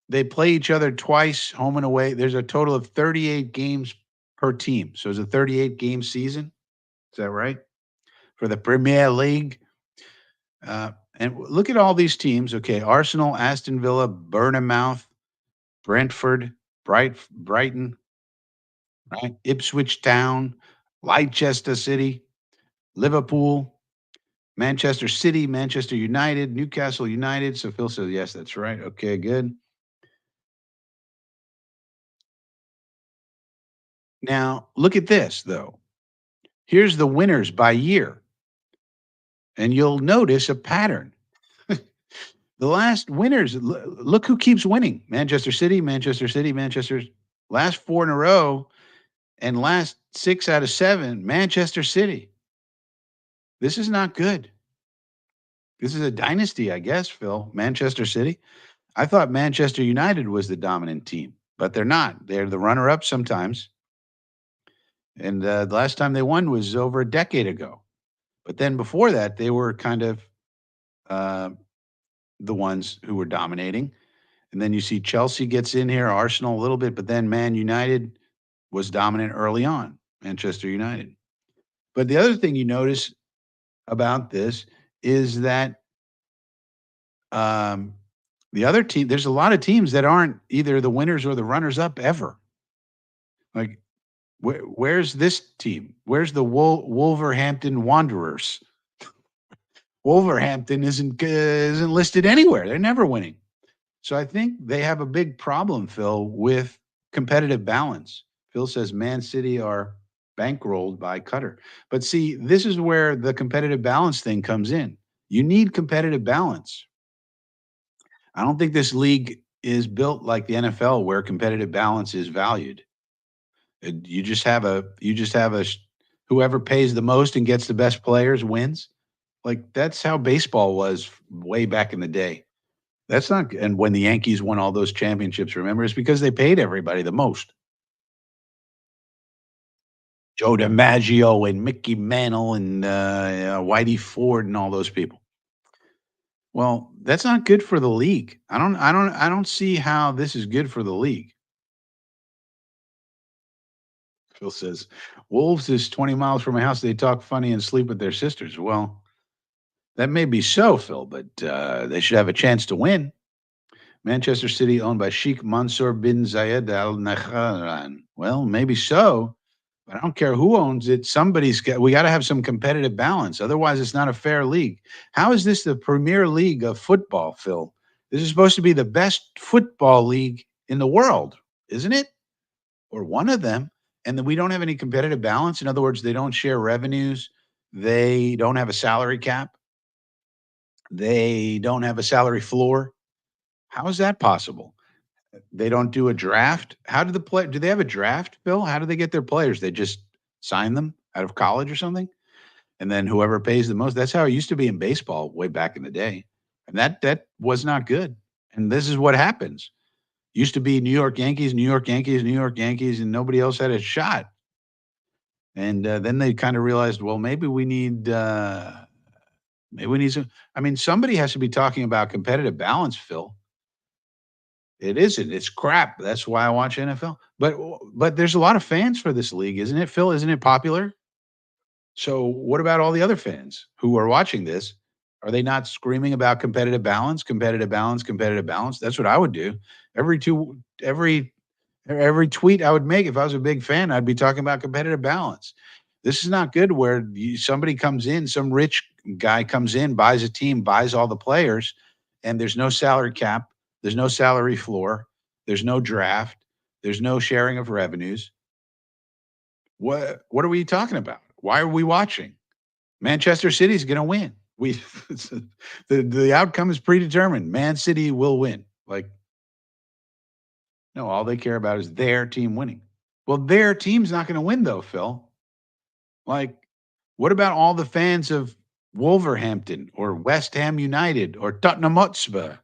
they play each other twice, home and away. There's a total of 38 games per team. So it's a 38 game season. Is that right? For the Premier League. And look at all these teams. Okay. Arsenal, Aston Villa, Bournemouth, Brentford, Brighton, right? Ipswich Town, Leicester City, Liverpool, Manchester City, Manchester United, Newcastle United. So Phil says, yes, that's right. Okay, good. Now, look at this, though. Here's the winners by year, and you'll notice a pattern. The last winners, look who keeps winning: Manchester City, Manchester City, Manchester. Last four in a row, and last six out of seven, Manchester City. This is not good. This is a dynasty, I guess, Phil. Manchester City. I thought Manchester United was the dominant team, but they're not. They're the runner up sometimes. And the last time they won was over a decade ago. But then before that, they were kind of uh, the ones who were dominating. And then you see Chelsea gets in here, Arsenal a little bit, but then Man United was dominant early on, Manchester United. But the other thing you notice about this is that um, the other team, there's a lot of teams that aren't either the winners or the runners up ever. Like, where's this team? Where's the Wolverhampton Wanderers? Wolverhampton isn't listed anywhere. They're never winning. So I think they have a big problem, Phil, with competitive balance. Phil says Man City are bankrolled by Qatar. But see, this is where the competitive balance thing comes in. You need competitive balance. I don't think this league is built like the NFL where competitive balance is valued. You just have a whoever pays the most and gets the best players wins. Like that's how baseball was way back in the day. That's not, and when the Yankees won all those championships, remember, it's because they paid everybody the most. Joe DiMaggio and Mickey Mantle and Whitey Ford and all those people. Well, that's not good for the league. I don't see how this is good for the league. Phil says, Wolves is 20 miles from my house. They talk funny and sleep with their sisters. Well, that may be so, Phil, but they should have a chance to win. Manchester City owned by Sheikh Mansour bin Zayed Al Nahyan. Well, maybe so, but I don't care who owns it. We got to have some competitive balance. Otherwise, it's not a fair league. How is this the Premier League of football, Phil? This is supposed to be the best football league in the world, isn't it? Or one of them. And then we don't have any competitive balance. In other words, they don't share revenues. They don't have a salary cap. They don't have a salary floor. How is that possible? They don't do a draft. How do do they have a draft, Bill? How do they get their players? They just sign them out of college or something? And then whoever pays the most, that's how it used to be in baseball way back in the day. And that was not good. And this is what happens. Used to be New York Yankees, New York Yankees, New York Yankees, and nobody else had a shot. And then they kind of realized, well, maybe we need some. I mean, somebody has to be talking about competitive balance, Phil. It isn't. It's crap. That's why I watch NFL. But there's a lot of fans for this league, isn't it, Phil? Isn't it popular? So what about all the other fans who are watching this? Are they not screaming about competitive balance, competitive balance, competitive balance? That's what I would do. Every tweet I would make if I was a big fan, I'd be talking about competitive balance. This is not good where somebody comes in, some rich guy comes in, buys a team, buys all the players, and there's no salary cap, there's no salary floor, there's no draft, there's no sharing of revenues. What are we talking about? Why are we watching? Manchester City's going to win. We the outcome is predetermined. Man City will win. Like no, all they care about is their team winning. Well, their team's not going to win though, Phil. Like, what about all the fans of Wolverhampton or West Ham United or Tottenham Hotspur?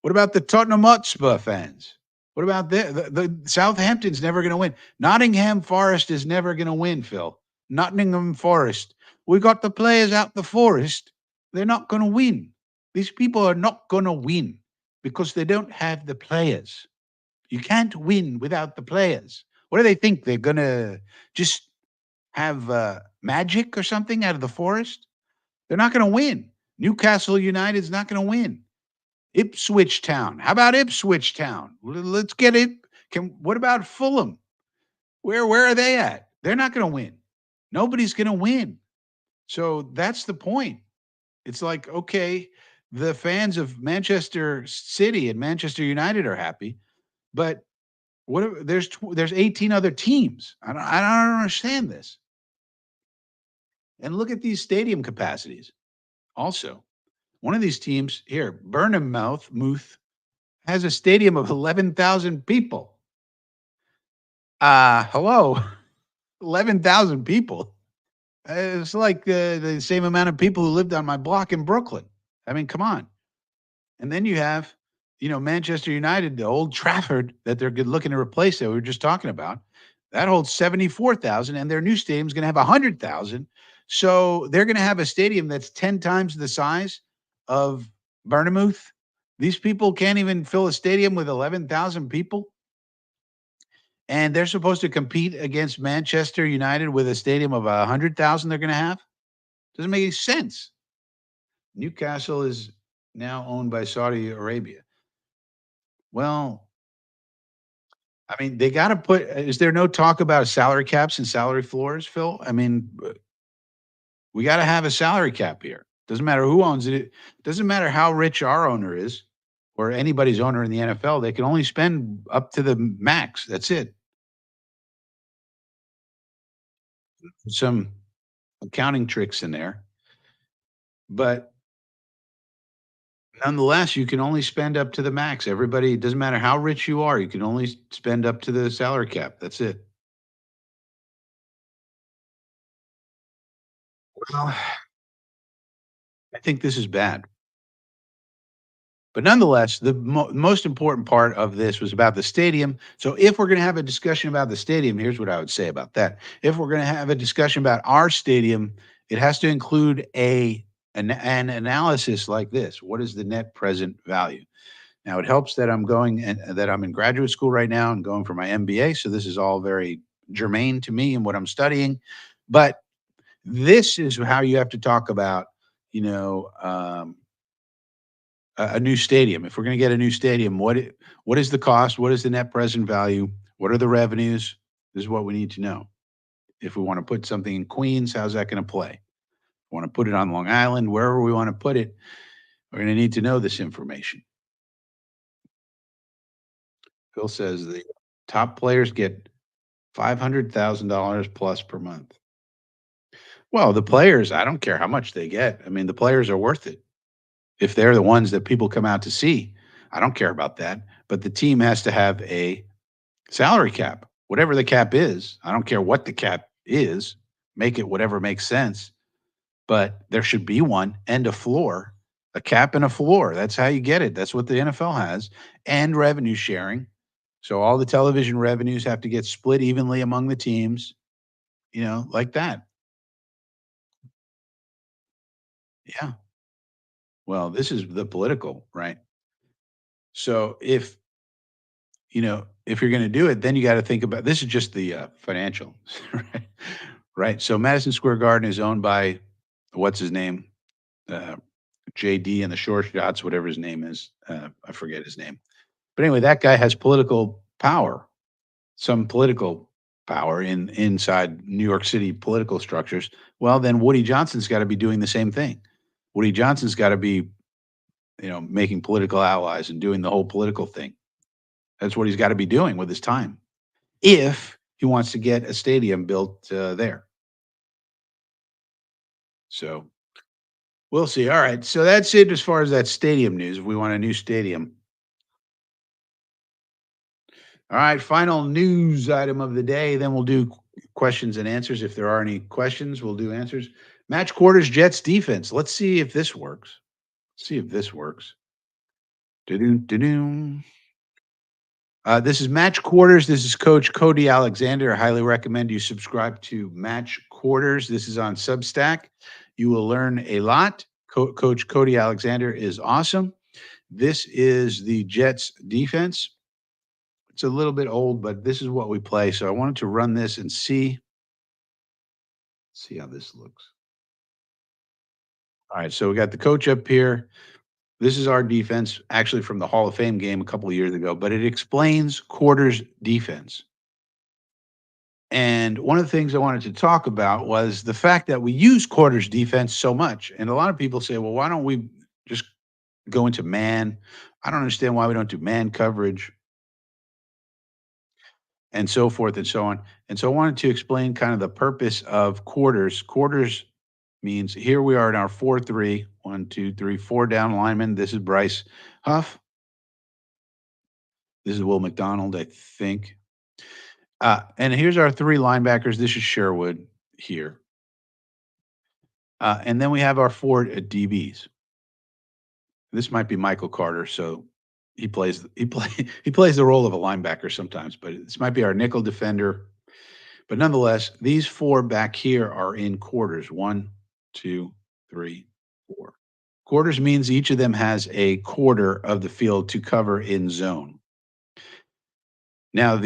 What about the Tottenham Hotspur fans? What about the Southampton's never going to win? Nottingham Forest is never going to win, Phil. Nottingham Forest. We got the players out the forest. They're not going to win. These people are not going to win because they don't have the players. You can't win without the players. What do they think? They're going to just have magic or something out of the forest? They're not going to win. Newcastle United's not going to win. Ipswich Town. How about Ipswich Town? Let's get it. What about Fulham? Where are they at? They're not going to win. Nobody's going to win. So that's the point. It's like, okay, the fans of Manchester City and Manchester United are happy, but There's 18 other teams. I don't understand this. And look at these stadium capacities. Also, one of these teams here, Burnham Mouth, has a stadium of 11,000 people. Hello, 11,000 people. It's like the same amount of people who lived on my block in Brooklyn. I mean, come on. And then you have, Manchester United, the old Trafford that they're looking to replace that we were just talking about. That holds 74,000, and their new stadium is going to have 100,000. So they're going to have a stadium that's 10 times the size of Bournemouth. These people can't even fill a stadium with 11,000 people. And they're supposed to compete against Manchester United with a stadium of 100,000 they're going to have. Doesn't make any sense. Newcastle is now owned by Saudi Arabia. Well, I mean, they got to put. Is there no talk about salary caps and salary floors, Phil? I mean, we got to have a salary cap here. Doesn't matter who owns it. Doesn't matter how rich our owner is, or anybody's owner in the NFL. They can only spend up to the max. That's it. Some accounting tricks in there, but nonetheless, you can only spend up to the max. Everybody, it doesn't matter how rich you are, you can only spend up to the salary cap. That's it. Well, I think this is bad. But nonetheless, the most important part of this was about the stadium. So, if we're going to have a discussion about the stadium, here's what I would say about that. If we're going to have a discussion about our stadium, it has to include an analysis like this. What is the net present value? Now, it helps that I'm going and that I'm in graduate school right now and going for my MBA. So, this is all very germane to me and what I'm studying. But this is how you have to talk about, you know, a new stadium. If we're going to get a new stadium, what is the cost? What is the net present value? What are the revenues? This is what we need to know. If we want to put something in Queens, how's that going to play? Want to put it on Long Island, wherever we want to put it, we're going to need to know this information. Phil says the top players get $500,000 plus per month. Well, the players, I don't care how much they get. I mean, the players are worth it. If they're the ones that people come out to see, I don't care about that. But the team has to have a salary cap, whatever the cap is. I don't care what the cap is, make it whatever makes sense. But there should be one and a floor, a cap and a floor. That's how you get it. That's what the NFL has, and revenue sharing. So all the television revenues have to get split evenly among the teams, like that. Yeah. Well, this is the political, right? So if you're going to do it, then you got to think about this is just the financial, right? Right. So Madison Square Garden is owned by what's his name, uh, JD and the short shots, whatever his name is. I forget his name, but anyway, that guy has political power, some political power inside New York City political structures. Well, then Woody Johnson's got to be doing the same thing. Woody Johnson's got to be, making political allies and doing the whole political thing. That's what he's got to be doing with his time if he wants to get a stadium built there. So we'll see. All right. So that's it as far as that stadium news. If we want a new stadium. All right. Final news item of the day. Then we'll do questions and answers. If there are any questions, we'll do answers. Match quarters Jets defense. Let's see if this works. See if this works. Do-do, do-do. This is Match Quarters. This is Coach Cody Alexander. I highly recommend you subscribe to Match Quarters. This is on Substack. You will learn a lot. Coach Cody Alexander is awesome. This is the Jets defense. It's a little bit old, but this is what we play. So I wanted to run this and see how this looks. All right, so we got the coach up here. This is our defense, actually from the Hall of Fame game a couple of years ago, but it explains quarters defense. And one of the things I wanted to talk about was the fact that we use quarters defense so much. And a lot of people say, well, why don't we just go into man? I don't understand why we don't do man coverage. and so forth and so on. And so I wanted to explain kind of the purpose of quarters. Quarters means here we are in our 4-3, 1, 2, 3, 4 down linemen. This is Bryce Huff. This is Will McDonald, I think. And here's our three linebackers. This is Sherwood here. And then we have our four DBs. This might be Michael Carter, so he plays the role of a linebacker sometimes, but this might be our nickel defender. But nonetheless, these four back here are in quarters. 1, 2, 3, 4. Quarters means each of them has a quarter of the field to cover in zone. Now,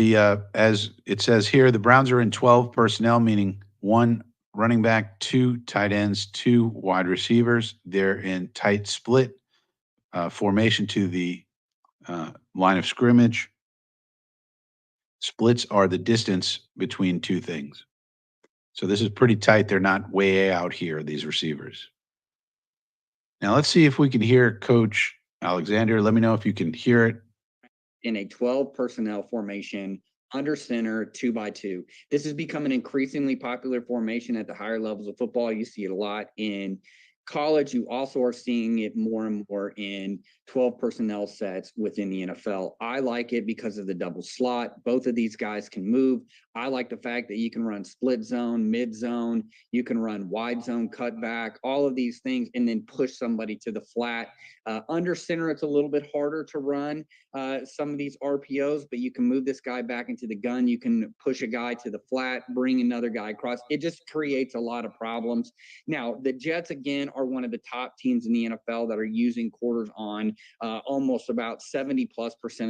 as it says here, the Browns are in 12 personnel, meaning 1 running back, 2 tight ends, 2 wide receivers. They're in tight split formation to the line of scrimmage. Splits are the distance between two things. So this is pretty tight. They're not way out here, these receivers. Now let's see if we can hear Coach Alexander. Let me know if you can hear it. In a 12 personnel formation under center 2x2. This has become an increasingly popular formation at the higher levels of football. You see it a lot in college. You also are seeing it more and more in 12 personnel sets within the NFL. I like it because of the double slot. Both of these guys can move. I like the fact that you can run split zone, mid zone, you can run wide zone cutback, all of these things, and then push somebody to the flat. Under center, it's a little bit harder to run some of these RPOs, but you can move this guy back into the gun. You can push a guy to the flat, bring another guy across. It just creates a lot of problems. Now, the Jets, again, are one of the top teams in the NFL that are using quarters on almost about 70+%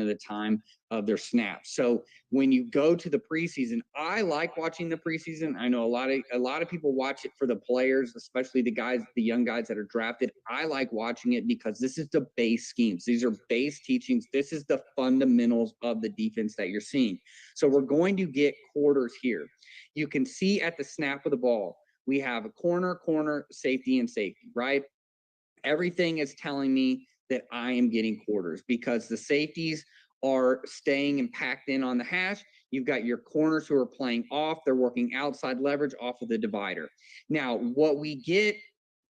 of the time of their snaps. So when you go to the preseason, I like watching the preseason. I know a lot of people watch it for the players, especially the young guys that are drafted. I like watching it because this is the base schemes. These are base teachings. This is the fundamentals of the defense that you're seeing. So we're going to get quarters here. You can see at the snap of the ball, we have a corner, safety, and safety, right? Everything is telling me that I am getting quarters because the safeties are staying and packed in on the hash. You've got your corners who are playing off. They're working outside leverage off of the divider. Now, what we get,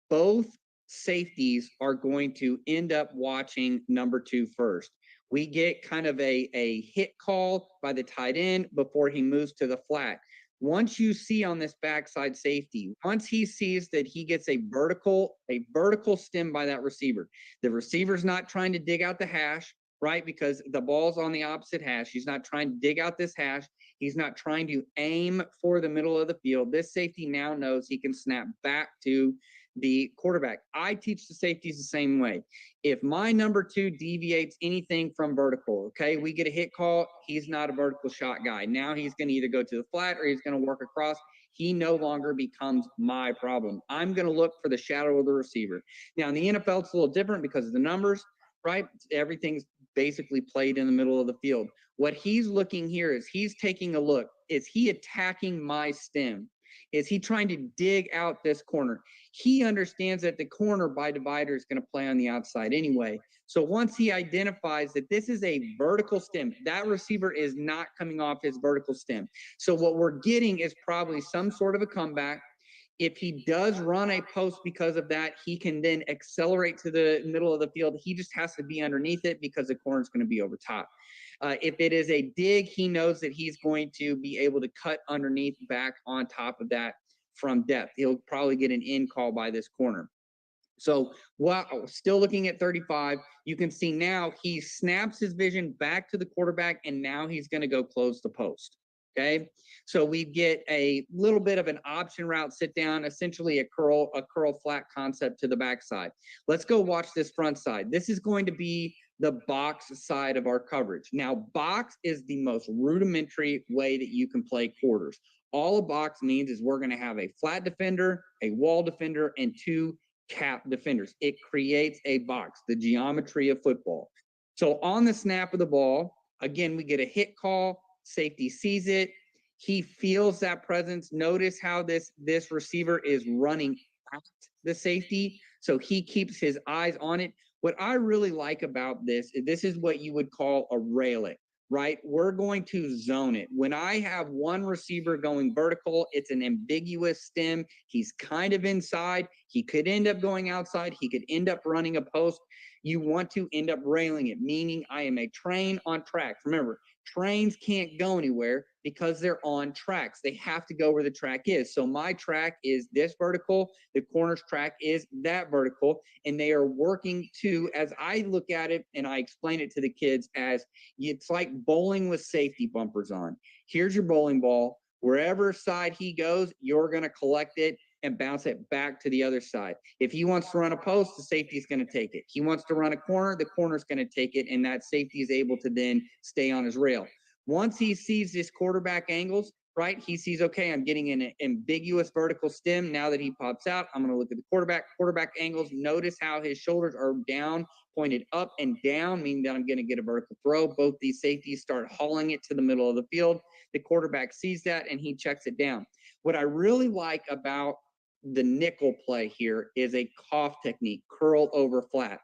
both safeties are going to end up watching number 2 first. We get kind of a hit call by the tight end before he moves to the flat. Once you see on this backside safety, once he sees that he gets a vertical stem by that receiver, the receiver's not trying to dig out the hash, right? Because the ball's on the opposite hash. He's not trying to dig out this hash. He's not trying to aim for the middle of the field. This safety now knows he can snap back to the quarterback. I teach the safeties the same way. If my number 2 deviates anything from vertical, okay, we get a hit call, he's not a vertical shot guy. Now he's going to either go to the flat or he's going to work across. He no longer becomes my problem. I'm going to look for the shadow of the receiver. Now in the NFL, it's a little different because of the numbers, right? Everything's basically played in the middle of the field. What he's looking here is he's taking a look. Is he attacking my stem? Is he trying to dig out this corner? He understands that the corner by divider is going to play on the outside anyway. So once he identifies that this is a vertical stem, that receiver is not coming off his vertical stem. So what we're getting is probably some sort of a comeback. If he does run a post because of that, he can then accelerate to the middle of the field. He just has to be underneath it because the corner is going to be over top. If it is a dig, he knows that he's going to be able to cut underneath back on top of that from depth. He'll probably get an in call by this corner. So while still looking at 35, you can see now he snaps his vision back to the quarterback, and now he's going to go close the post. Okay, so we get a little bit of an option route sit down, essentially a curl flat concept to the backside. Let's go watch this front side. This is going to be the box side of our coverage. Now, box is the most rudimentary way that you can play quarters. All a box means is we're going to have a flat defender, a wall defender, and 2 cap defenders. It creates a box, the geometry of football. So on the snap of the ball, again, we get a hit call. Safety sees it. He feels that presence. Notice how this receiver is running at the safety. So he keeps his eyes on it. What I really like about this is what you would call a railing. right? We're going to zone it. When I have one receiver going vertical, it's an ambiguous stem. He's kind of inside. He could end up going outside. He could end up running a post. You want to end up railing it, meaning I am a train on tracks. Remember, trains can't go anywhere because they're on tracks. They have to go where the track is. So my track is this vertical, the corner's track is that vertical, and they are working to, as I look at it and I explain it to the kids, as it's like bowling with safety bumpers on. Here's your bowling ball. Wherever side he goes, you're going to collect it and bounce it back to the other side. If he wants to run a post, the safety is going to take it. He wants to run a corner, the corner is going to take it, and that safety is able to then stay on his rail. Once he sees this quarterback angles, right, he sees, okay, I'm getting an ambiguous vertical stem. Now that he pops out, I'm going to look at the quarterback angles. Notice how his shoulders are down, pointed up and down, meaning that I'm going to get a vertical throw. Both these safeties start hauling it to the middle of the field. The quarterback sees that and he checks it down. What I really like about the nickel play here is a cough technique, curl over flat.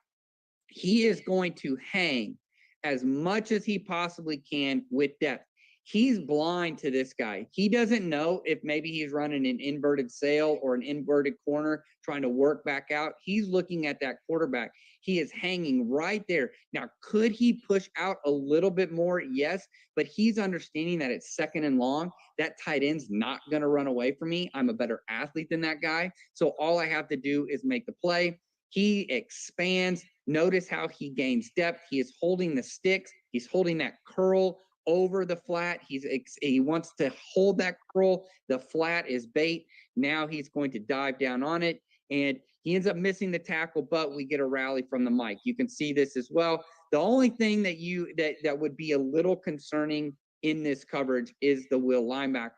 He is going to hang as much as he possibly can with depth. He's blind to this guy. He doesn't know if maybe he's running an inverted sail or an inverted corner trying to work back out. He's looking at that quarterback. He is hanging right there. Now, could he push out a little bit more? Yes, but he's understanding that it's second and long. That tight end's not going to run away from me. I'm a better athlete than that guy. So all I have to do is make the play. He expands. Notice how he gains depth. He is holding the sticks. He's holding that curl over the flat. He wants to hold that curl. The flat is bait. Now he's going to dive down on it, and he ends up missing the tackle, but we get a rally from the mic. You can see this as well. The only thing that would be a little concerning in this coverage is the will linebacker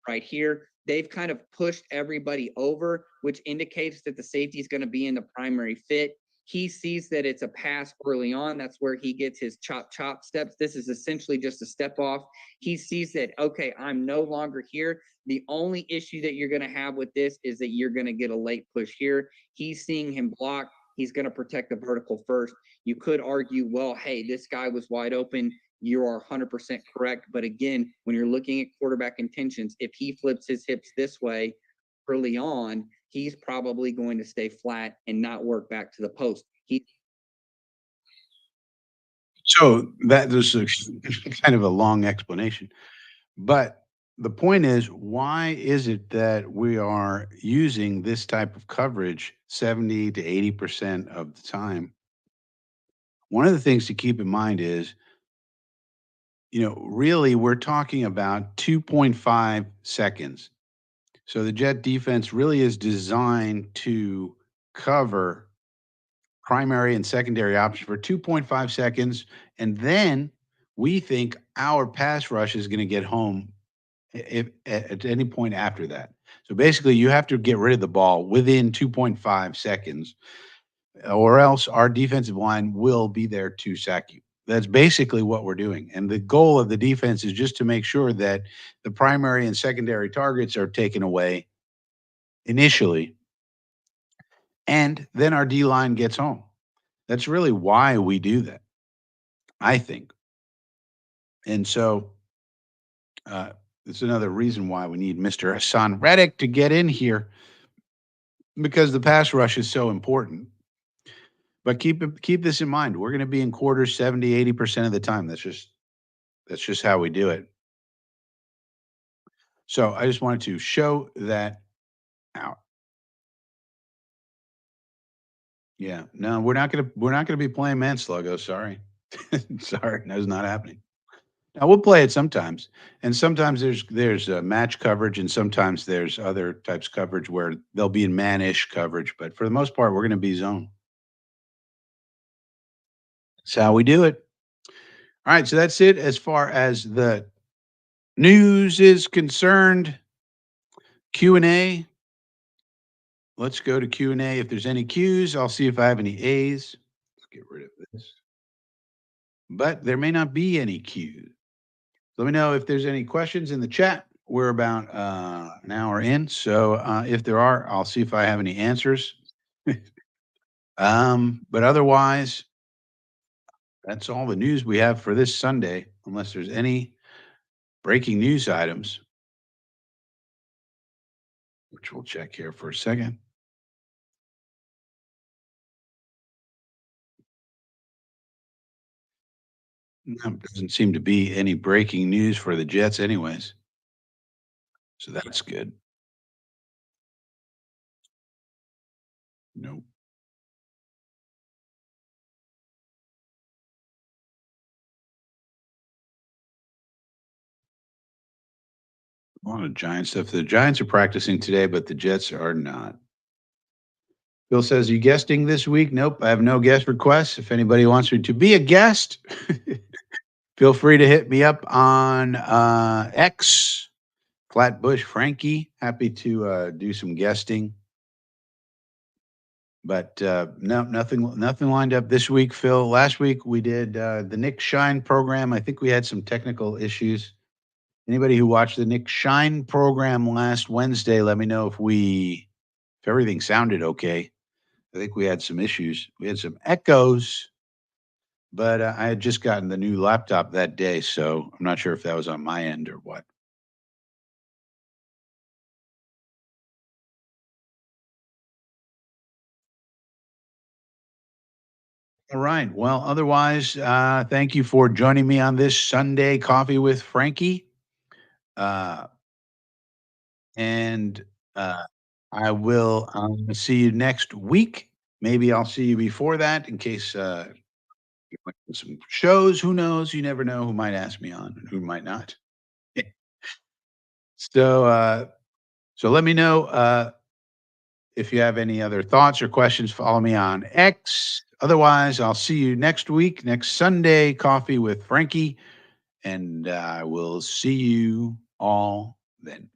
right here. They've kind of pushed everybody over, which indicates that the safety is going to be in the primary fit. He sees that it's a pass early on. That's where he gets his chop steps. This is essentially just a step off. He sees that, okay, I'm no longer here. The only issue that you're going to have with this is that you're going to get a late push here. He's seeing him block. He's going to protect the vertical first. You could argue, well, hey, this guy was wide open. You are 100% correct. But again, when you're looking at quarterback intentions, if he flips his hips this way early on, he's probably going to stay flat and not work back to the post. So that was a kind of a long explanation. But the point is, why is it that we are using this type of coverage 70 to 80% of the time? One of the things to keep in mind is, really we're talking about 2.5 seconds. So the Jet defense really is designed to cover primary and secondary options for 2.5 seconds. And then we think our pass rush is going to get home if, at any point after that. So basically, you have to get rid of the ball within 2.5 seconds, or else our defensive line will be there to sack you. That's basically what we're doing. And the goal of the defense is just to make sure that the primary and secondary targets are taken away initially, and then our D line gets home. That's really why we do that, I think. And so it's another reason why we need Mr. Hassan Reddick to get in here, because the pass rush is so important. But keep this in mind. We're going to be in quarters 70, 80% of the time. That's just how we do it. So I just wanted to show that out. Yeah. No, we're not gonna be playing man sluggo. Sorry. Sorry, that's not happening. Now we'll play it sometimes, and sometimes there's match coverage, and sometimes there's other types of coverage where they'll be in man-ish coverage. But for the most part, we're going to be zone. That's how we do it. All right, so that's it as far as the news is concerned. Q&A. Let's go to Q&A. If there's any Q's, I'll see if I have any A's. Let's get rid of this. But there may not be any Q's. Let me know if there's any questions in the chat. We're about an hour in, so if there are, I'll see if I have any answers. But otherwise, that's all the news we have for this Sunday. unless there's any breaking news items, which we'll check here for a second. No, doesn't seem to be any breaking news for the Jets anyways. So that's good. Nope. A lot of Giant stuff. The Giants are practicing today, but the Jets are not. Bill says, you guesting this week? Nope. I have no guest requests. If anybody wants me to be a guest, feel free to hit me up on X, Flatbush Frankie. Happy to do some guesting. But no, nothing lined up this week, Phil. Last week we did the Nick Shine program. I think we had some technical issues. Anybody who watched the Nick Shine program last Wednesday, let me know if everything sounded okay. I think we had some issues. We had some echoes, but I had just gotten the new laptop that day, so I'm not sure if that was on my end or what. All right. Well, otherwise, thank you for joining me on this Sunday Coffee with Frankie. Uh, and I will see you next week. Maybe I'll see you before that in case you might do some shows. Who knows? You never know who might ask me on and who might not. So let me know if you have any other thoughts or questions. Follow me on X. Otherwise, I'll see you next week, next Sunday, Coffee with Frankie, and I will see you all then.